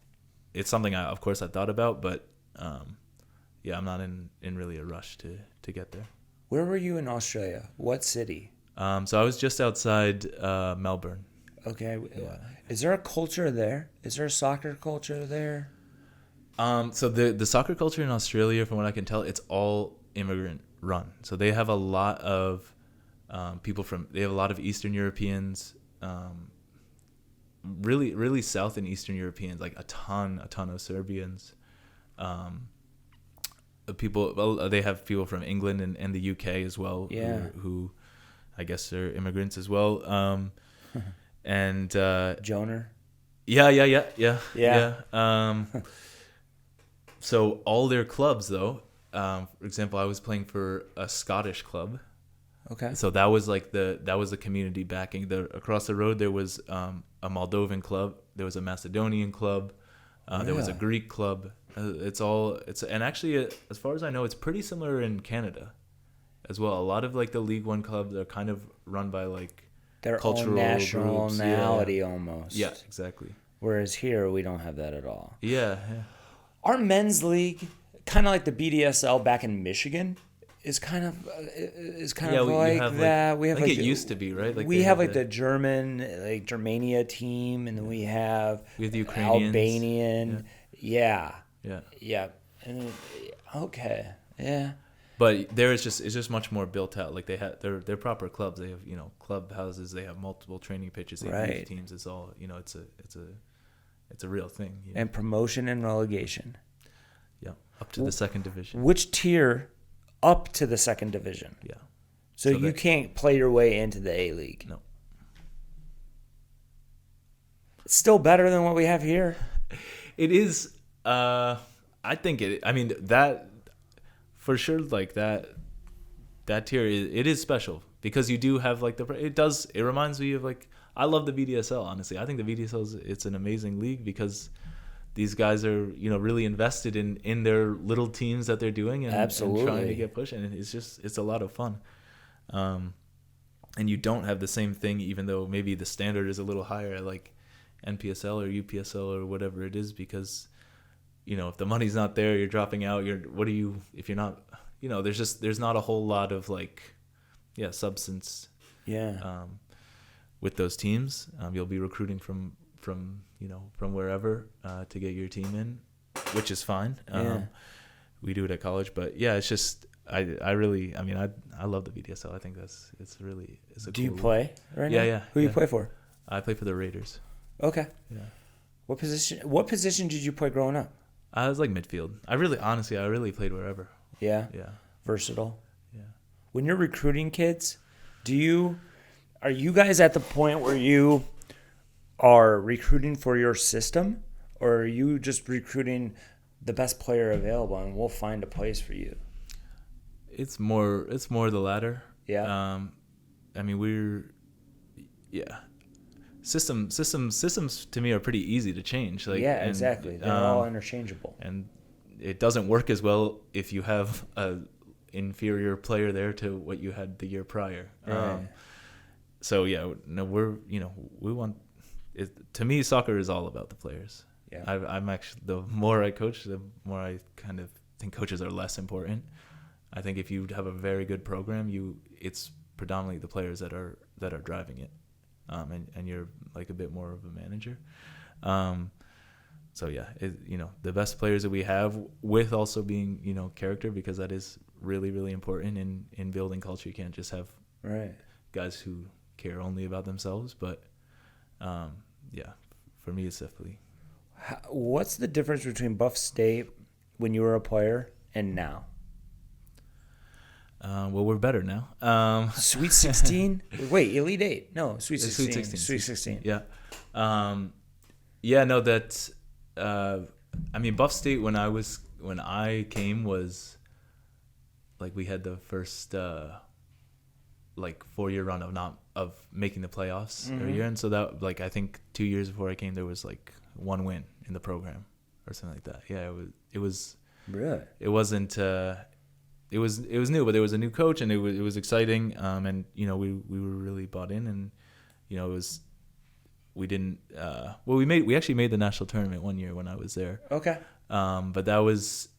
It's something of course I thought about, but I'm not in really a rush to get there. Where were you in Australia? What city? So I was just outside Melbourne. Okay. Yeah. Is there a culture there? Is there a soccer culture there? So the soccer culture in Australia, from what I can tell, it's all immigrant run. So they have a lot of they have a lot of Eastern Europeans, really, really South and Eastern Europeans, like a ton of Serbians. They have people from England and the UK as well. Yeah. Who I guess are immigrants as well. And Joner? Yeah. So all their clubs, though, for example, I was playing for a Scottish club. Okay. So that was the community backing. Across the road there was a Moldovan club, there was a Macedonian club, there was a Greek club. And actually, as far as I know, it's pretty similar in Canada as well. A lot of like the League One clubs are kind of run by like their cultural own nationality groups. almost. Yeah, exactly. Whereas here we don't have that at all. Yeah. Our men's league, kind of like the BDSL back in Michigan, is kind of like that. We have like it used to be, right? Like we have like the German, like Germania team, and then we have the Ukrainians. Albanian. Yeah. And okay. Yeah. But it's just much more built out. Like they're proper clubs. They have clubhouses. They have multiple training pitches. They have youth teams. It's all it's a real thing. And promotion and relegation. Yeah, up to the second division. Which tier up to the second division? Yeah. So you can't play your way into the A League. No. It's still better than what we have here. It is. I think it. I mean that for sure. Like that tier. It is special because you do have like it does. It reminds me of like I love the VDSL. Honestly, I think the VDSL it's an amazing league because these guys are really invested in their little teams that they're doing and trying to get pushed, and it's a lot of fun. And you don't have the same thing, even though maybe the standard is a little higher, like NPSL or UPSL or whatever it is, because if the money's not there, you're dropping out. If you're not, there's not a whole lot of substance. Yeah. With those teams, you'll be recruiting from wherever to get your team in, which is fine. We do it at college, but yeah, it's just I love the VDSL. I think it's a. Do you play right now? Yeah. Who you play for? I play for the Raiders. Okay. Yeah. What position did you play growing up? I was like midfield. I really played wherever. Yeah. Yeah. Versatile. Yeah. When you're recruiting kids, are you guys at the point where you are recruiting for your system, or are you just recruiting the best player available and we'll find a place for you? It's more the latter. Yeah. Systems to me are pretty easy to change. Exactly. They're all interchangeable. And it doesn't work as well if you have a inferior player there to what you had the year prior. Right. So yeah, no, we want it. To me, soccer is all about the players. Yeah. I'm actually, the more I coach, the more I kind of think coaches are less important. I think if you have a very good program, it's predominantly the players that are driving it, and you're like a bit more of a manager. So yeah, the best players that we have, with also being character, because that is really, really important in building culture. You can't just have guys who care only about themselves. But yeah, for me, it's definitely. What's the difference between Buff State when you were a player and now? Well, we're better now. Sweet 16? Wait, Elite 8? No, Sweet 16. Sweet 16. Yeah. No, that. Buff State when I came was like we had the first 4-year run of making the playoffs every year, and so that I think 2 years before I came there was one win in the program or something like that. Yeah, it was. Really? It wasn't. It was new, but there was a new coach, and it was exciting. And we were really bought in, and it was. We didn't. We actually made the national tournament one year when I was there. Okay. But that was,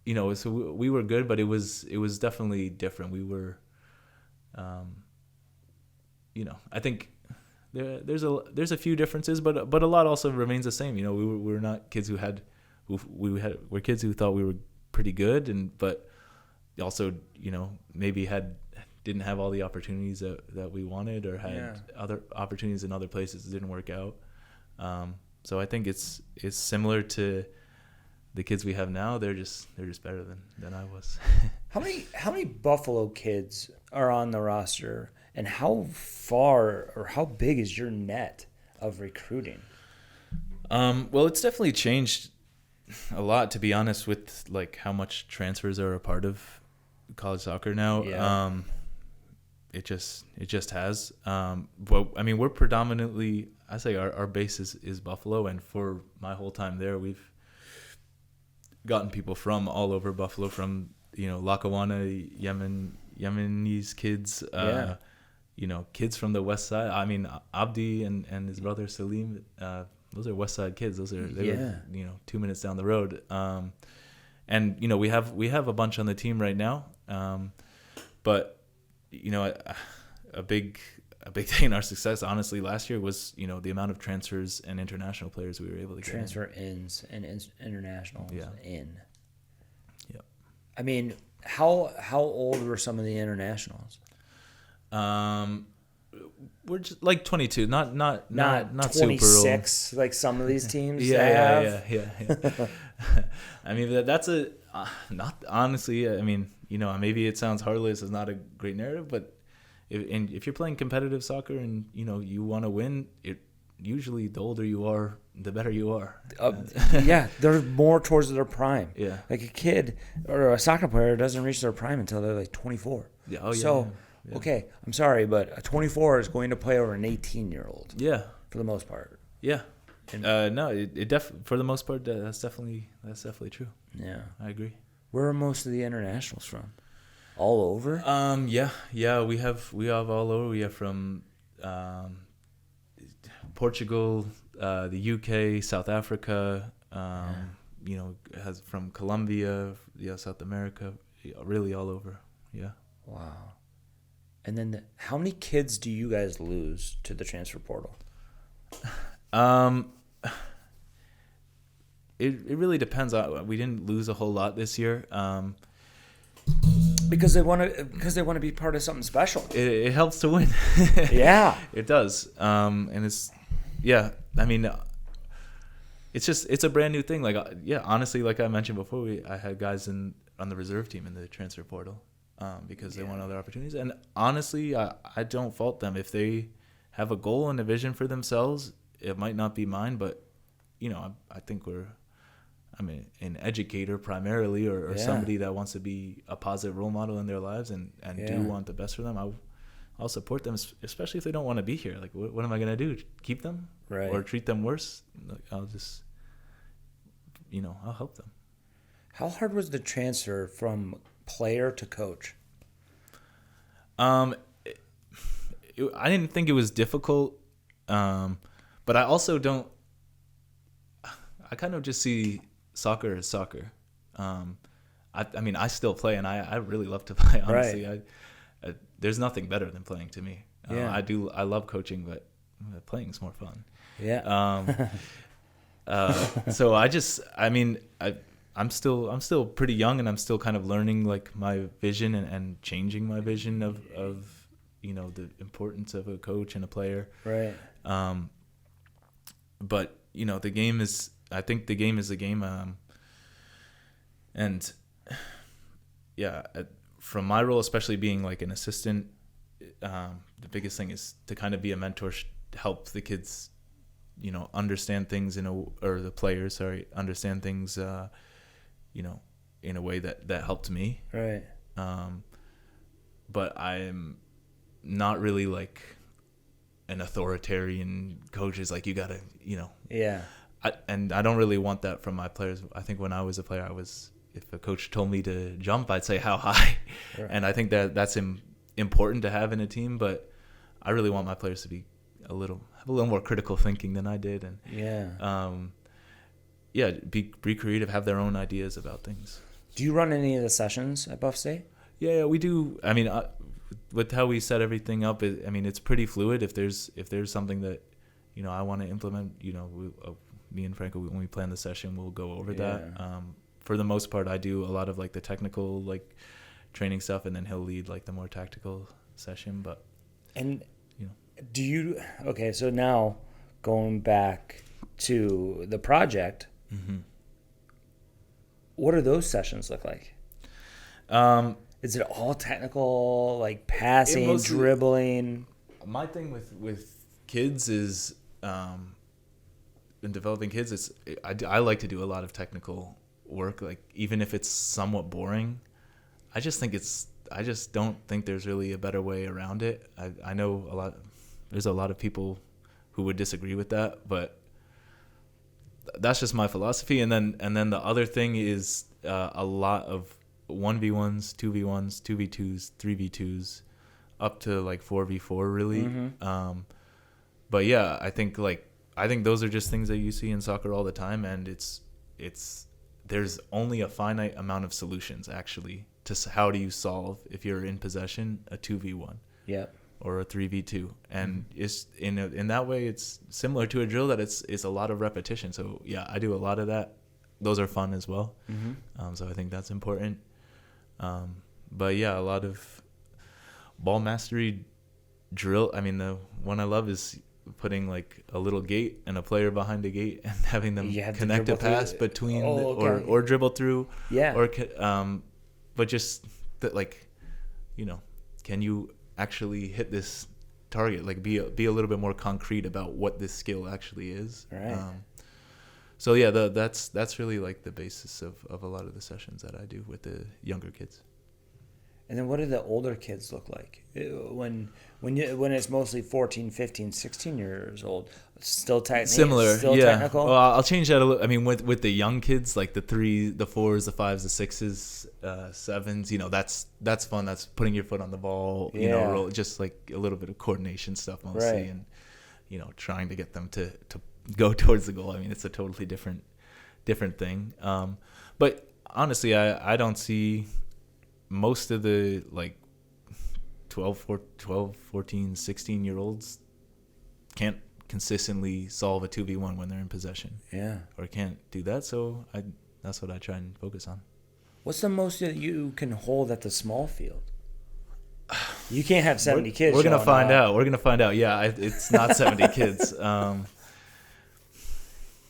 so we were good, but it was definitely different. We were. I think there's a few differences, but a lot also remains the same. We were not kids we're kids who thought we were pretty good, but also maybe didn't have all the opportunities that we wanted, or had other opportunities in other places that didn't work out. So I think it's similar to the kids we have now. They're just better than I was. How many Buffalo kids are on the roster, and how far or how big is your net of recruiting? Well, it's definitely changed a lot, to be honest, with how much transfers are a part of college soccer now. Yeah. It just has. But we're predominantly, I say our base is Buffalo, and for my whole time there, we've gotten people from all over Buffalo, from Lackawanna, Yemenis kids, kids from the west side. Abdi and his brother Salim, those are west side kids. They were 2 minutes down the road. And we have a bunch on the team right now. But a big thing in our success, honestly, last year was the amount of transfers and international players we were able to get. Transfer ins and internationals in. Yep. How old were some of the internationals? We're just 22, not 26, super old. like some of these teams. Yeah. That's not honestly. maybe it sounds heartless, it's not a great narrative, but if you're playing competitive soccer and you want to win, it usually the older you are, the better you are. Yeah, they're more towards their prime. Yeah. Like a kid or a soccer player doesn't reach their prime until they're like 24. Yeah. Oh, yeah. So, yeah. okay, I'm sorry, but a 24 is going to play over an 18-year-old. Yeah. For the most part. Yeah. No, for the most part, that's definitely true. Yeah. I agree. Where are most of the internationals from? All over? Yeah. We have all over. We have from Portugal, the UK, South Africa. Has from Colombia, South America, really all over. Yeah. Wow. And then how many kids do you guys lose to the transfer portal? It really depends. We didn't lose a whole lot this year. Because they want to be part of something special. It helps to win. Yeah, it does. And it's, yeah. I mean, it's a brand new thing. Like, honestly, like I mentioned before, I had guys on the reserve team in the transfer portal, because they want other opportunities. And honestly, I don't fault them if they have a goal and a vision for themselves. It might not be mine, but I think I'm an educator primarily, or somebody that wants to be a positive role model in their lives and do want the best for them. I'll support them, especially if they don't want to be here. Like, what am I going to do? Keep them? Right. Or treat them worse? I'll just, I'll help them. How hard was the transfer from player to coach? I didn't think it was difficult, but I also don't. I kind of just see soccer as soccer. I mean, I still play, and I really love to play. Honestly, right. There's nothing better than playing to me. I love coaching, but playing is more fun. Yeah. So I'm still pretty young, and I'm still kind of learning like my vision and changing my vision of the importance of a coach and a player. Right. But the game is. I think the game is a game, and yeah, from my role, especially being like an assistant, the biggest thing is to kind of be a mentor, help the kids, understand things or the players, understand things, in a way that helped me. Right. But I'm not really like an authoritarian coach. Is like, you gotta, Yeah. I don't really want that from my players. I think when I was a player, if a coach told me to jump, I'd say how high. Right. And I think that's important to have in a team, but I really want my players to have a little more critical thinking than I did. And be creative, have their own ideas about things. Do you run any of the sessions at Buff State? Yeah, we do. I mean, with how we set everything up, it's pretty fluid. If there's something that, I want to implement, me and Franco, when we plan the session, we'll go over that. For the most part, I do a lot of like the technical, like training stuff, and then he'll lead like the more tactical session. But do you? Okay, so now going back to the project, what do those sessions look like? Is it all technical, like passing, dribbling? My thing with kids is. In developing kids, I like to do a lot of technical work, like even if it's somewhat boring. I just don't think there's really a better way around it. I know there's a lot of people who would disagree with that, but that's just my philosophy. And then the other thing is a lot of 1v1s, 2v1s, 2v2s, 3v2s, up to like 4v4 really. But yeah, I think those are just things that you see in soccer all the time, and there's only a finite amount of solutions actually to how do you solve, if you're in possession, a 2v1 or a 3v2, and it's in that way it's similar to a drill, that it's a lot of repetition. So yeah, I do a lot of that. Those are fun as well. So I think that's important. But yeah, a lot of ball mastery drill. I mean, the one I love is putting like a little gate and a player behind a gate and having them connect a pass between or dribble through, but just that, like, can you actually hit this target? Like, be a little bit more concrete about what this skill actually is. Right. So yeah, that's really like the basis of a lot of the sessions that I do with the younger kids. And then what do the older kids look like? When it's mostly 14, 15, 16 years old? Still Similar, still yeah. technical? Well, I'll change that a little. I mean, with the young kids, like the 3s, the 4s, the 5s, the 6s, 7s, that's fun. That's putting your foot on the ball, roll, just like a little bit of coordination stuff mostly, Right. and trying to get them to go towards the goal. I mean, it's a totally different thing. But honestly, I don't see most of the like 12, 14, 16-year-olds can't consistently solve a 2v1 when they're in possession. Yeah. Or can't do that, so that's what I try and focus on. What's the most that you can hold at the small field? You can't have 70 kids. We're gonna find out. We're gonna find out. Yeah, it's not 70 kids.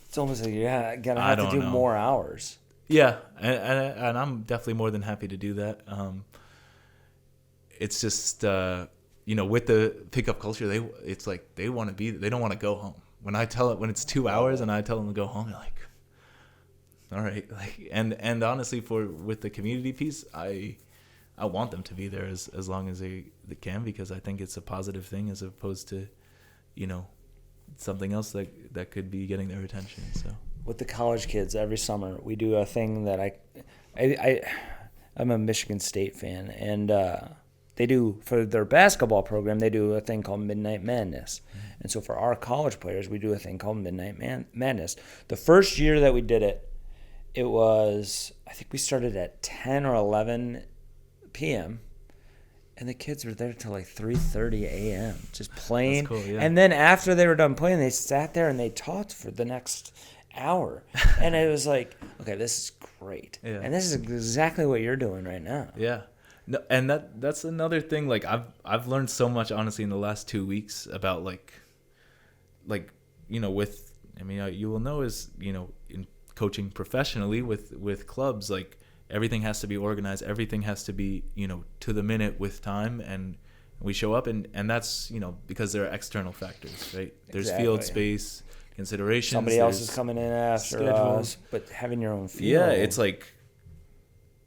It's almost like you're gonna I have to don't do know. more hours. Yeah, and I'm definitely more than happy to do that. It's just with the pickup culture, it's like they want to be. They don't want to go home. When it's 2 hours and I tell them to go home, they're like, all right. Like, and honestly, with the community piece, I want them to be there as long as they can, because I think it's a positive thing as opposed to, something else that could be getting their attention. So With the college kids, every summer we do a thing that I'm a Michigan State fan, and they do, for their basketball program, they do a thing called Midnight Madness. And so for our college players, we do a thing called Midnight Madness. The first year that we did it, it was, I think we started at 10 or 11 p.m., and the kids were there till like 3:30 a.m. just playing. That's cool, yeah. And then after they were done playing, they sat there and they talked for the next hour. And it was like, okay, this is great. Yeah. And this is exactly what you're doing right now. yeah, no, and that's another thing. Like I've learned so much, honestly, in the last 2 weeks about with, you will know, is in coaching professionally with clubs, like, everything has to be organized. Everything has to be, to the minute with time. And we show up, and that's, because there are external factors, right? There's Exactly. field space considerations. Somebody else is coming in after schedule. us, but having your own field. Yeah, it's like,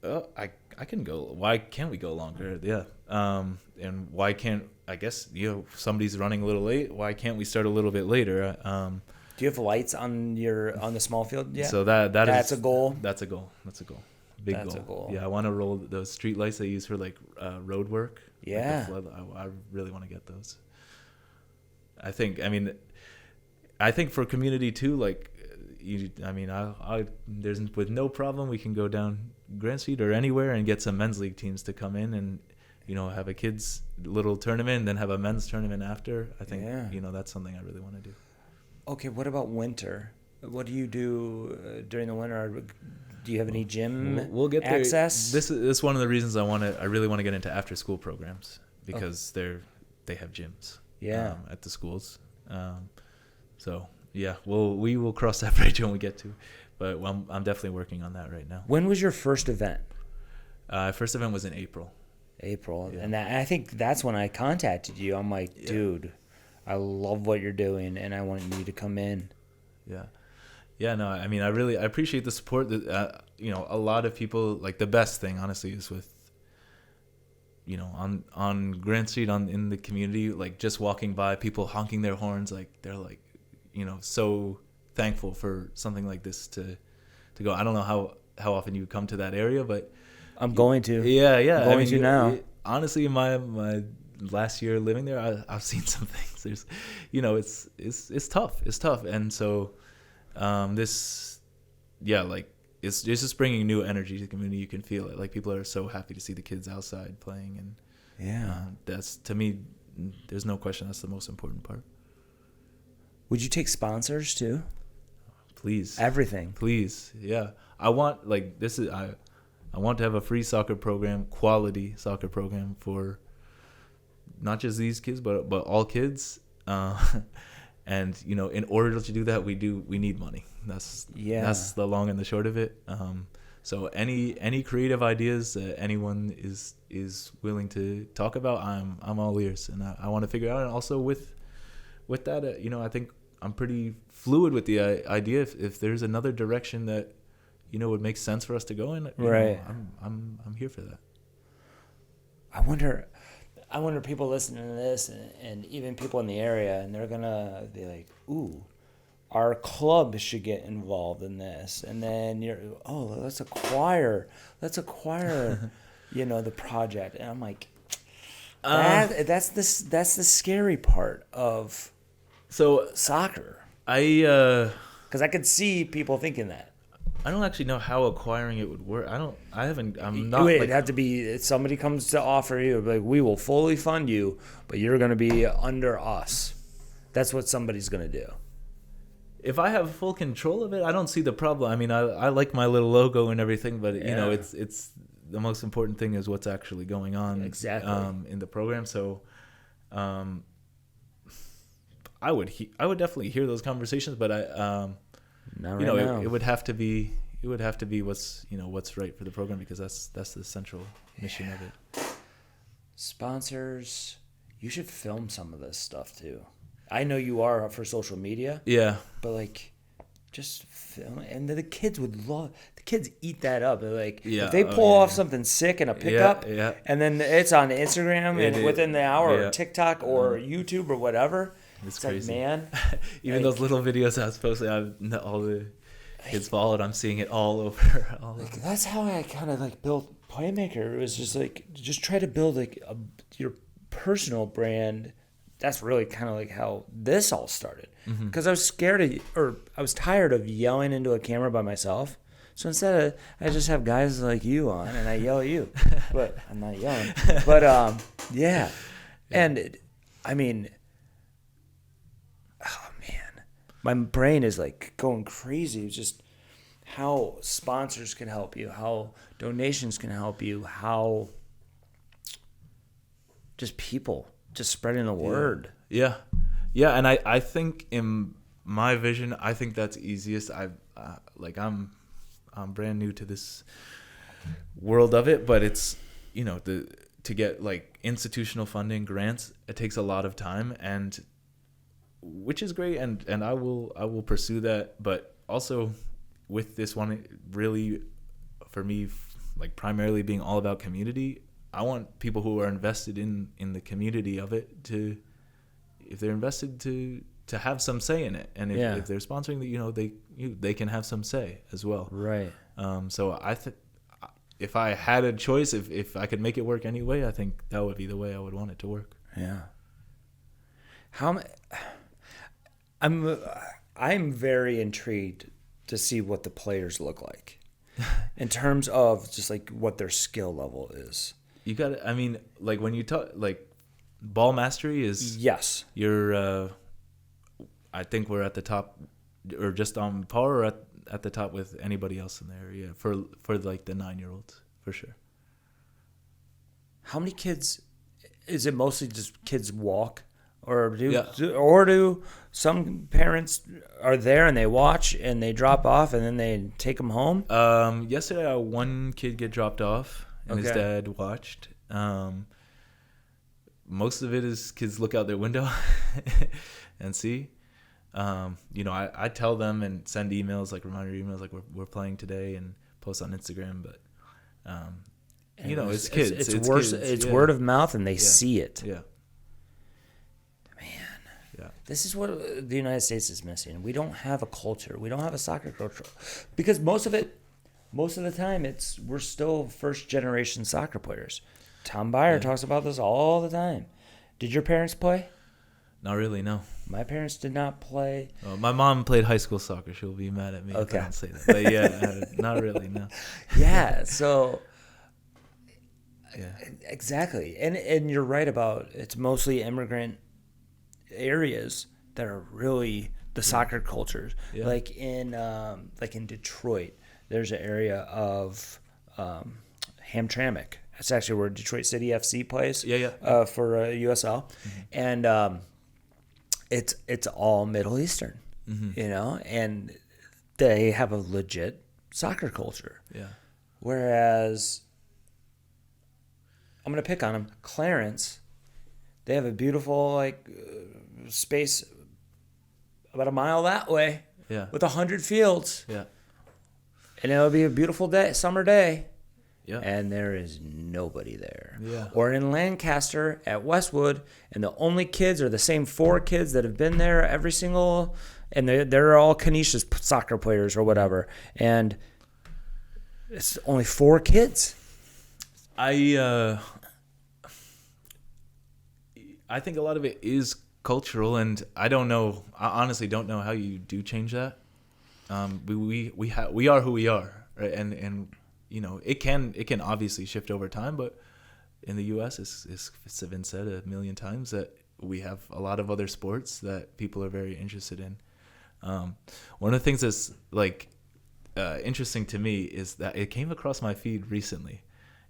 oh, I can go. Why can't we go longer? Yeah. And why can't, I guess, somebody's running a little late. Why can't we start a little bit later? Do you have lights on the small field yet? So that's a goal? That's a goal. That's a goal. Big That's goal. a goal. Yeah, I want to roll those street lights they use for like road work. Yeah. Like I really want to get those. I think for community too, like, there's with no problem we can go down Grand Street or anywhere and get some men's league teams to come in and have a kids little tournament and then have a men's tournament after. I think that's something I really want to do. Okay, what about winter? What do you do during the winter? Do you have any gym We'll get there. access? This is one of the reasons I really want to get into after school programs, because they have gyms. Yeah. At the schools. So yeah, we will cross that bridge when we get to. But I'm definitely working on that right now. When was your first event? First event was in April. April. Yeah. And I think that's when I contacted you. I'm like, dude, I love what you're doing, and I want you to come in. Yeah. Yeah, no, I appreciate the support that, a lot of people, like, the best thing, honestly, is with, on Grand Street, in the community, like, just walking by, people honking their horns, like, they're like, so thankful for something like this to go. I don't know how often you come to that area, but I'm going to. Yeah. I'm going to now. Honestly, in my last year living there, I've seen some things. There's, it's tough. It's tough. And so, it's just bringing new energy to the community. You can feel it. Like, people are so happy to see the kids outside playing, and that's, to me, there's no question, that's the most important part. Would you take sponsors too? Please. Everything. Please. Yeah. I want, I want to have a free soccer program, quality soccer program for not just these kids, but all kids. And in order to do that, we need money. That's the long and the short of it. So any creative ideas that anyone is willing to talk about, I'm all ears, and I want to figure out. And also with that, I think I'm pretty fluid with the idea. If there's another direction that would make sense for us to go in, Right. I'm here for that. I wonder people listening to this and even people in the area, and they're gonna be like, ooh, our club should get involved in this. And then let's acquire the project. And I'm like, that's the scary part of soccer. Because I could see people thinking that. I don't actually know how acquiring it would work. I'm It would have to be, if somebody comes to offer you, like, we will fully fund you, but you're going to be under us. That's what somebody's going to do. If I have full control of it, I don't see the problem. I mean, I like my little logo and everything, but it's the most important thing is what's actually going on in the program. So, I would definitely hear those conversations, but it would have to be what's right for the program, because that's the central mission of it. Sponsors, you should film some of this stuff too. I know you are for social media. Yeah. But like, just film it. And the kids would love. The kids eat that up. They're like, if they pull off something sick in a pickup, and then it's on Instagram and within the hour, or TikTok or YouTube or whatever. It's crazy, like, man. Even those little videos I was posting, all the kids followed. I'm seeing it all over. That's how I kind of like built PlayMaker. It was just like, just try to build like your personal brand. That's really kind of like how this all started. Because I was I was tired of yelling into a camera by myself. So instead, I just have guys like you on, and I yell at you. But I'm not yelling. But yeah. And I mean, oh man, my brain is like going crazy. It's just how sponsors can help you, how donations can help you, how just people. Just spreading the word. Yeah. And I think in my vision, I think that's easiest. I'm brand new to this world of it, but it's to get like institutional funding, grants, it takes a lot of time, and which is great, and I will pursue that. But also with this one, really for me, like primarily being all about community. I want people who are invested in the community of it to, if they're invested, to have some say in it, and if they're sponsoring they can have some say as well. Right. So I think if I had a choice, if I could make it work anyway, I think that would be the way I would want it to work. Yeah. I'm very intrigued to see what the players look like in terms of just like what their skill level is. You got to, I mean, like when you talk, like ball mastery is, yes, you're, I think we're at the top or just on par or at the top with anybody else in there. Yeah. For like the 9-year-olds for sure. How many kids, is it mostly just kids walk or do some parents are there and they watch and they drop off and then they take them home? Yesterday I had one kid get dropped off. And his dad watched. Most of it is kids look out their window and see. I tell them and send emails, like reminder emails, like we're playing today, and post on Instagram. But it's kids. It's word of mouth, and they see it. Yeah. Man. Yeah. This is what the United States is missing. We don't have a culture. We don't have a soccer culture, because most of the time, we're still first generation soccer players. Tom Byer talks about this all the time. Did your parents play? Not really, no. My parents did not play. My mom played high school soccer. She'll be mad at me if I don't say that. But yeah, not really, no. Yeah, so exactly. And you're right about it's mostly immigrant areas that are really the soccer cultures. Yeah. Like in Detroit. There's an area of Hamtramck. That's actually where Detroit City FC plays. For USL, and it's all Middle Eastern, and they have a legit soccer culture. Yeah. Whereas I'm gonna pick on them. Clarence, they have a beautiful space about a mile that way Yeah. with 100 fields, Yeah. and it'll be a beautiful day, summer day. Yeah. And there is nobody there. Yeah. Or in Lancaster at Westwood, and the only kids are the same 4 kids that have been there every single, and they're all Canisius soccer players or whatever, and it's only 4 kids. I think a lot of it is cultural, and I honestly don't know how you do change that. We are who we are, right? And it can obviously shift over time, but in the U.S., it's been said a million times that we have a lot of other sports that people are very interested in. One of the things that's interesting to me is that it came across my feed recently,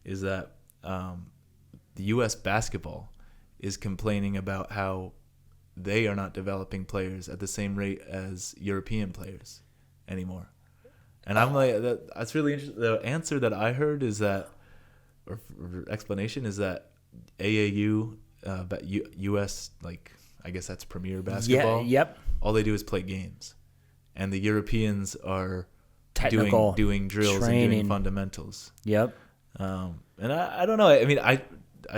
is that the U.S. basketball is complaining about how they are not developing players at the same rate as European players anymore. And I'm like, that's really interesting. The answer that I heard is that, or explanation is that AAU, U.S., I guess that's Premier Basketball. Yeah, yep. All they do is play games, and the Europeans are Technical doing drills training. and doing fundamentals. Yep. And I don't know. I mean, I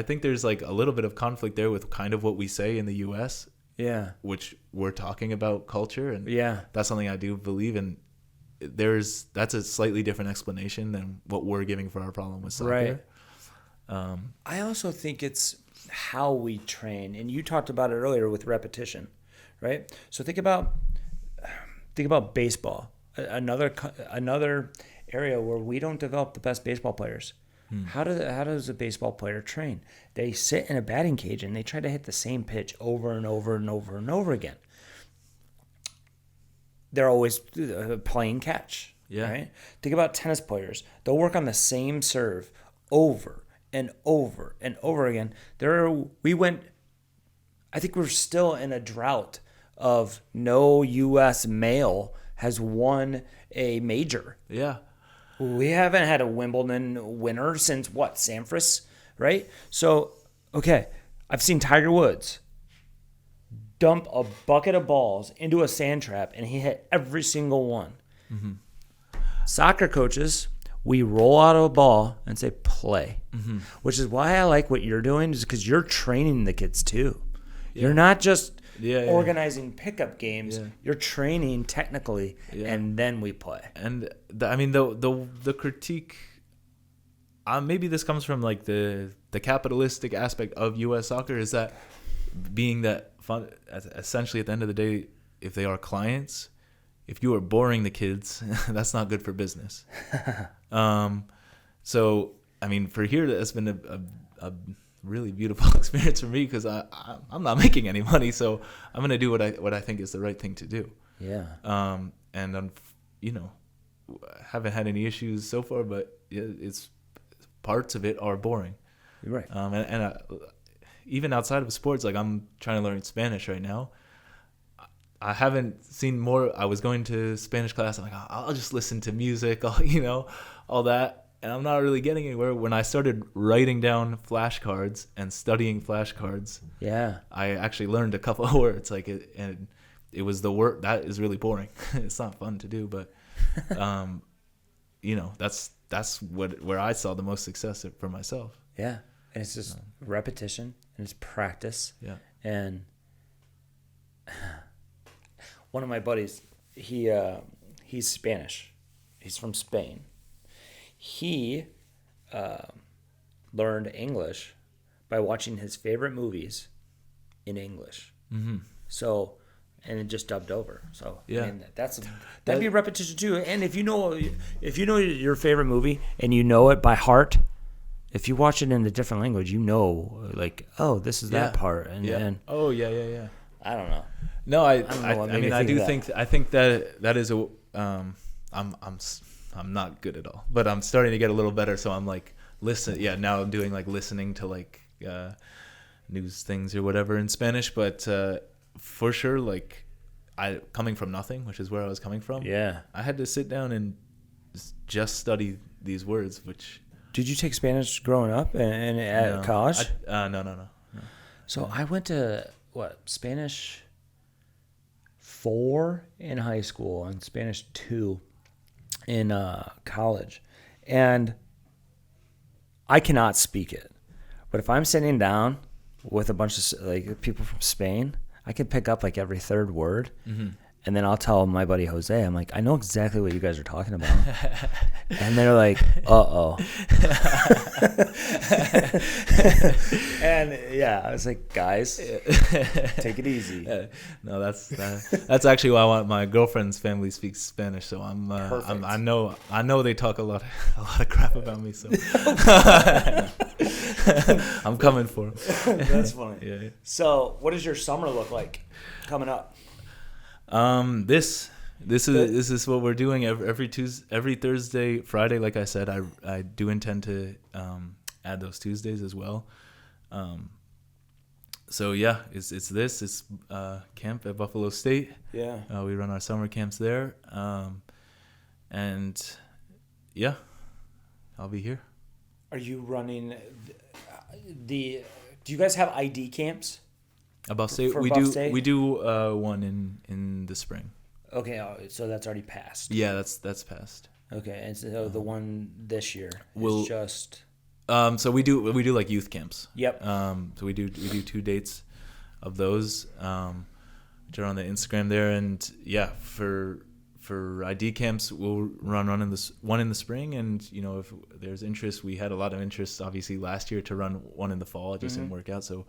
think there's a little bit of conflict there with kind of what we say in the U.S. Yeah. Which we're talking about culture, and Yeah. that's something I do believe in. That's a slightly different explanation than what we're giving for our problem with soccer. Right. I also think it's how we train, and you talked about it earlier with repetition, right? So think about baseball, another area where we don't develop the best baseball players. How does a baseball player train? They sit in a batting cage and they try to hit the same pitch over and over and over and over again. They're always playing catch. Yeah. Right? Think about tennis players. They'll work on the same serve over and over and over again. I think we're still in a drought of no U.S. male has won a major. Yeah. We haven't had a Wimbledon winner since Sampras, right? So, okay, I've seen Tiger Woods dump a bucket of balls into a sand trap, and he hit every single one. Mm-hmm. Soccer coaches, we roll out a ball and say play, which is why I like what you're doing, is because you're training the kids too. Yeah. You're not just organizing pickup games. Yeah. You're training technically, and then we play. And the critique, maybe this comes from the capitalistic aspect of U.S. soccer, is that being that fun, essentially at the end of the day, if they are clients, if you are boring the kids, that's not good for business. So I mean, for here, that's been a really beautiful experience for me, because I'm not making any money, so I'm gonna do what I think is the right thing to do. Yeah. And haven't had any issues so far, but it's parts of it are boring. You're right. And even outside of sports, I'm trying to learn Spanish right now. I haven't seen more. I was going to Spanish class. I'm like, I'll just listen to music, all that. And I'm not really getting anywhere. When I started writing down flashcards and studying flashcards, I actually learned a couple of words. And it was the word that is really boring. It's not fun to do, but that's where I saw the most success for myself. Yeah, and it's just repetition and it's practice. Yeah, and one of my buddies, he's Spanish. He's from Spain. He learned English by watching his favorite movies in English. Mm-hmm. So, and it just dubbed over. So yeah, I mean, that'd be repetition too. And if you know your favorite movie and you know it by heart, if you watch it in a different language, oh, this is that part. And oh yeah. I don't know. No, I think that is a I'm not good at all, but I'm starting to get a little better. So I'm listen. Yeah, now I'm doing listening to news things or whatever in Spanish. But for sure, I coming from nothing, which is where I was coming from. Yeah, I had to sit down and just study these words, which. Did you take Spanish growing up and at college? No. So I went to Spanish 4 in high school and Spanish 2 in college, and I cannot speak it. But if I'm sitting down with a bunch of like people from Spain, I can pick up like every third word. Mm-hmm. And then I'll tell my buddy Jose, I'm like, I know exactly what you guys are talking about. And they're like, uh-oh. And yeah, I was like, guys, take it easy. No, that's actually why I want my girlfriend's family speaks Spanish, so I know they talk a lot of crap about me, so I'm coming for them. That's funny. Yeah. So, what does your summer look like coming up? This is what we're doing every Tuesday, every Thursday, Friday. Like I said, I do intend to add those Tuesdays as well. So yeah, it's camp at Buffalo State. Yeah. We run our summer camps there. And yeah, I'll be here. Are you running do you guys have ID camps? Buff State, for we Buff do State? we do one in the spring. Okay, so that's already passed. Yeah, that's passed. Okay, and so the one this year Will- is just So we do like youth camps. Yep. So we do 2 dates of those, which are on the Instagram there, and yeah, for ID camps we'll run one in the spring, and you know if there's interest, we had a lot of interest obviously last year to run one in the fall. It just didn't work out, so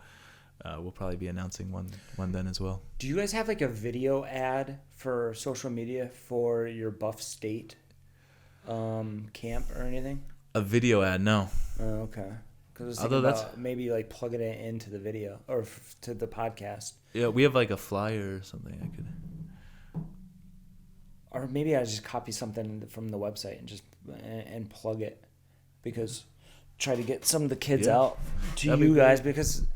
we'll probably be announcing one then as well. Do you guys have like a video ad for social media for your Buff State camp or anything? A video ad, no. Oh, okay. Because maybe like plugging it into the video or to the podcast. Yeah, we have like a flyer or something I could. Or maybe I just copy something from the website and just and plug it, because try to get some of the kids out to That'd be you great. guys, because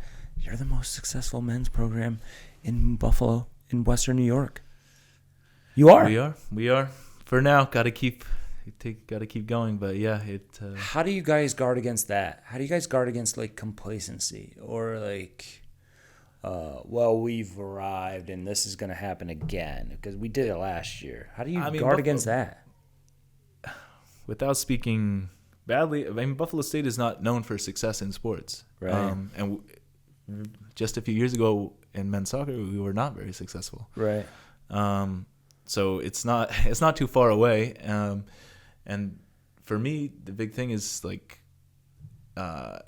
you're the most successful men's program in Buffalo, in Western New York. You are. We are. For now, gotta keep going. But yeah, How do you guys guard against that? How do you guys guard against like complacency or like, well, we've arrived and this is gonna happen again because we did it last year? How do you guard against that? Without speaking badly, I mean, Buffalo State is not known for success in sports. Right. Just a few years ago in men's soccer, we were not very successful. Right. So it's not too far away. And for me, the big thing is like, I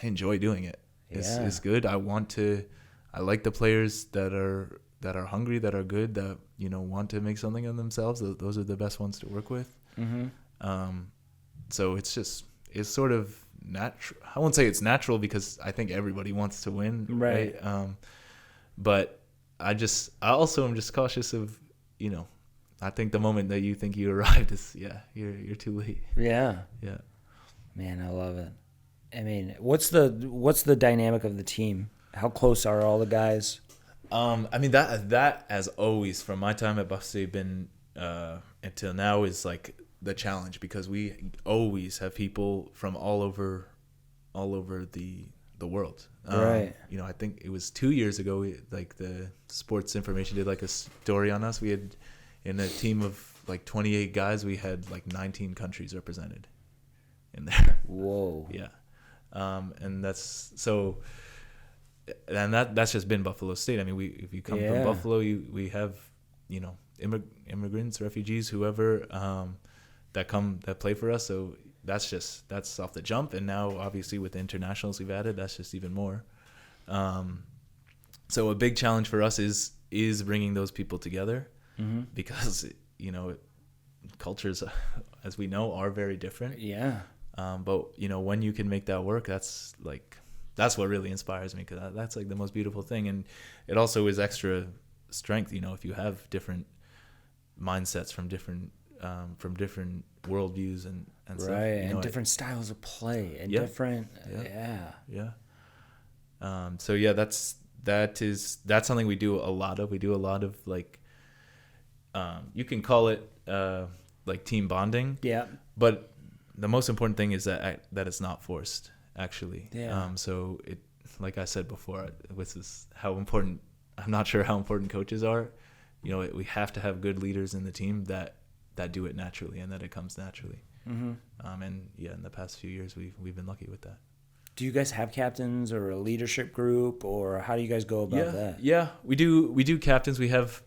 enjoy doing it. It's good. I like the players that are hungry, that are good, that, you know, want to make something of themselves. Those are the best ones to work with. Mm-hmm. So it's sort of natural. I won't say it's natural because I think everybody wants to win. Right. But I also am just cautious of, you know, I think the moment that you think you arrived is, you're too late. Yeah. Yeah. Man, I love it. I mean, what's the dynamic of the team? How close are all the guys? I mean, that as always from my time at Buff State been until now is like the challenge, because we always have people from all over the world. Right. You know, I think it was 2 years ago, like the Sports Information did like a story on us. We had, in a team of like 28 guys, we had like 19 countries represented in there. Whoa. Yeah. And that's so, and that's just been Buffalo State. I mean, if you come from Buffalo, we have, you know, immigrants, refugees, whoever, that play for us. So that's off the jump. And now obviously with the internationals we've added, that's just even more. So a big challenge for us is bringing those people together, because, you know, cultures, as we know, are very different. Yeah. But, you know, when you can make that work, that's what really inspires me, because that's like the most beautiful thing. And it also is extra strength, you know, if you have different mindsets from different worldviews and right, stuff. You know, and different styles of play and different. Yeah. So yeah, that's something we do a lot of. We do a lot of like, you can call it like team bonding. Yeah. but the most important thing is that it's not forced, actually. Yeah. So it, like I said before, this is how important. I'm not sure how important coaches are. You know, we have to have good leaders in the team that do it naturally and that it comes naturally. Mm-hmm. And yeah, in the past few years, we've been lucky with that. Do you guys have captains or a leadership group, or how do you guys go about that? Yeah, we do captains. We have,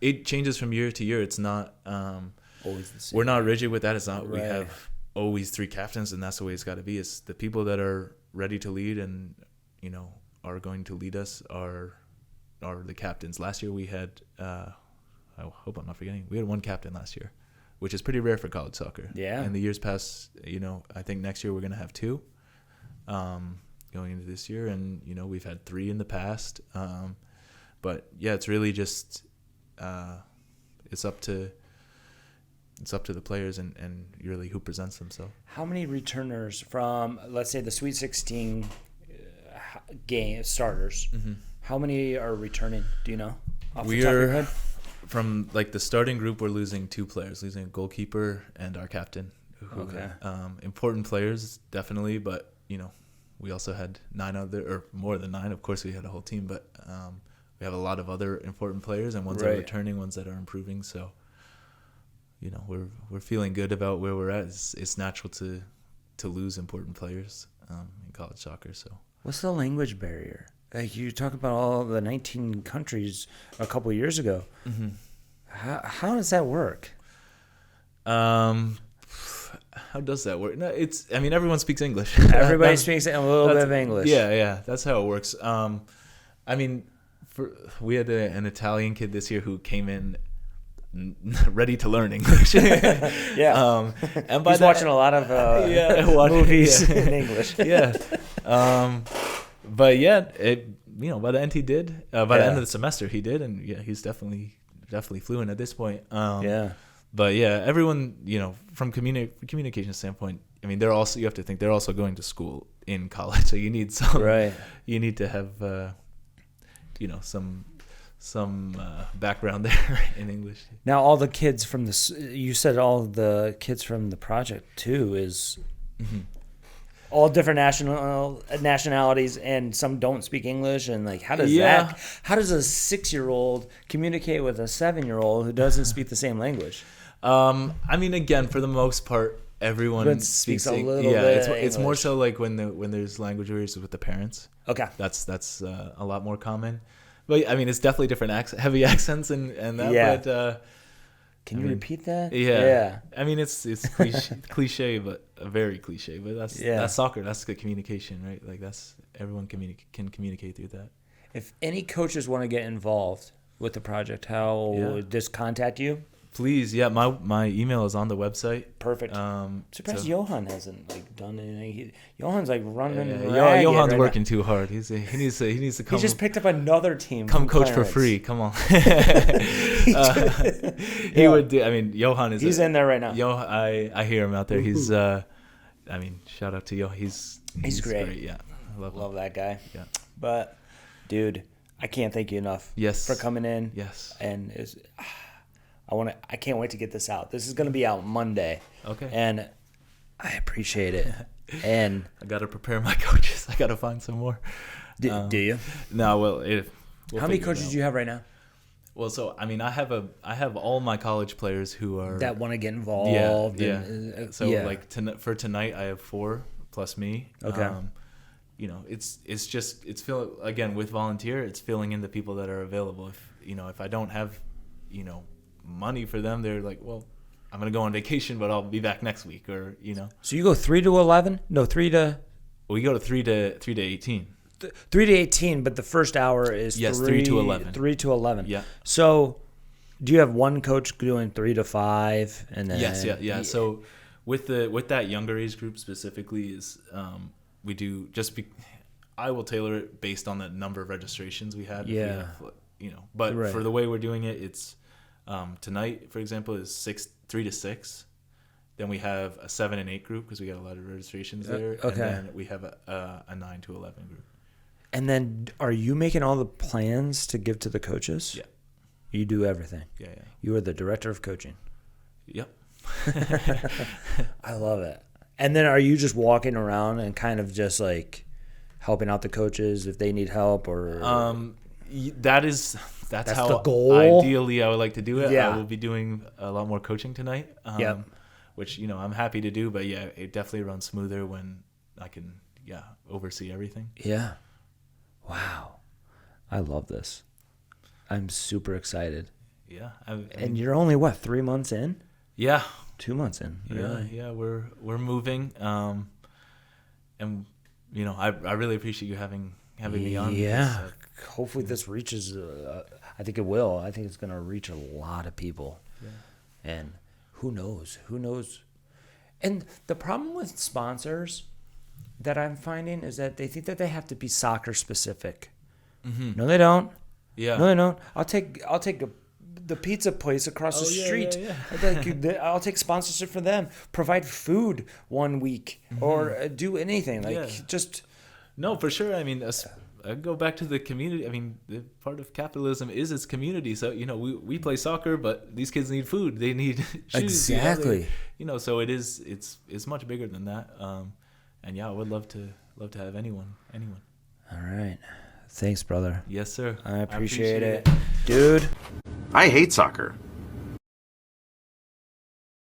it changes from year to year. It's not Always the same. we're not rigid with that. It's not we Right. have always 3 captains and that's the way it's got to be. It's the people that are ready to lead and are going to lead us are the captains. Last year we had I hope I'm not forgetting. We had 1 captain last year, which is pretty rare for college soccer. Yeah. In the years past, I think next year we're going to have 2 going into this year, and we've had 3 in the past. But yeah, it's really just it's up to the players and really who presents themselves. How many returners from, let's say, the Sweet 16 game starters? Mm-hmm. How many are returning? Do you know? Off the We top of your are head? from like the starting group. We're losing 2 players, losing a goalkeeper and our captain. Okay. Important players, definitely, but we also had 9 other, or more than 9. Of course, we had a whole team, but we have a lot of other important players, and ones that are Right. returning, ones that are improving. So, we're feeling good about where we're at. It's natural to lose important players in college soccer. So, What's the language barrier? Like you talk about all the 19 countries a couple of years ago. mm-hmm. How does that work? How does that work? No, everyone speaks English. Everybody speaks a little bit of English. Yeah, that's how it works. We had an Italian kid this year who came in ready to learn English. Yeah. And by He's watching a lot of movies in English. Yeah. But yeah, by the end he did. By the end of the semester he did, and yeah, he's definitely fluent at this point. Yeah. But yeah, everyone, from communication standpoint, they're also, you have to think they're also going to school in college, so you need some, Right. you need to have, some background there in English. Now, all the kids from you said all the kids from the project too is Mm-hmm. all different nationalities, and some don't speak English. And like, how does how does a 6-year-old communicate with a 7-year-old who doesn't speak the same language? Again, for the most part, everyone speaks a Eng- little yeah, bit it's more English. so like when there's language barriers with the parents. Okay. That's a lot more common. But it's definitely different heavy accents and that. Yeah. But Can you repeat that? yeah. It's cliche, but very cliche. But that's soccer. That's good communication, right? Like everyone can communicate through that. If any coaches want to get involved with the project, how would this contact you? Please, yeah. My email is on the website. Perfect. Surprised Johan hasn't done anything. Johan's running. Johan's working too hard. He needs to come. He just picked up another team. Come coach Clarence. for free. Come on. He would do. Johan is. He's in there right now. I hear him out there. He's. Shout out to Johan. He's great. Yeah, I love that guy. Yeah. But, dude, I can't thank you enough. Yes. For coming in. Yes. And I can't wait to get this out. This is going to be out Monday. Okay. And I appreciate it. And I got to prepare my coaches. I got to find some more. do you? No, well, how many coaches do you have right now? Well, so I have all my college players who are that want to get involved. Yeah. So yeah. for tonight, I have 4 plus me. Okay. It's filling again with volunteer. It's filling in the people that are available. If I don't have, money for them, they're like, well, I'm gonna go on vacation, but I'll be back next week, or So you go 3 to 11? No, 3 to. We go to 3 to 18. 3 to 18, but the first hour is 3 to 11. 3 to 11. Yeah. So, do you have one coach doing 3 to 5, and then? Yes, yeah. So, with that younger age group specifically is we do I will tailor it based on the number of registrations we had. Yeah. But Right. for the way we're doing it, it's tonight, for example, is 3 to 6. Then we have a 7 and 8 group because we got a lot of registrations there. Okay. And then we have a 9 to 11 group. And then, are you making all the plans to give to the coaches? Yeah. You do everything. Yeah. You are the director of coaching. Yep. I love it. And then are you just walking around and kind of just like helping out the coaches if they need help, or that's how the goal? ideally I would like to do it. Yeah. I will be doing a lot more coaching tonight. Yep. Which, I'm happy to do, but yeah, it definitely runs smoother when I can oversee everything. Yeah. Wow. I love this. I'm super excited. Yeah. And you're only 3 months in? Yeah. 2 months in. Really? Yeah, we're moving. And I really appreciate you having me on. Yeah. Hopefully this reaches I think it will. I think it's going to reach a lot of people. Yeah. And who knows? And the problem with sponsors that I'm finding is that they think that they have to be soccer specific. Mm-hmm. No, they don't. Yeah. No, they don't. I'll take the pizza place across the street. Yeah. I'll take sponsorship for them. Provide food one week, or do anything just. No, for sure. I mean, I go back to the community. I mean, the part of capitalism is its community. So we play soccer, but these kids need food. They need shoes. Exactly. So it's much bigger than that. And I would love to have anyone. All right. Thanks, brother. Yes, sir. I appreciate it. Dude. I hate soccer.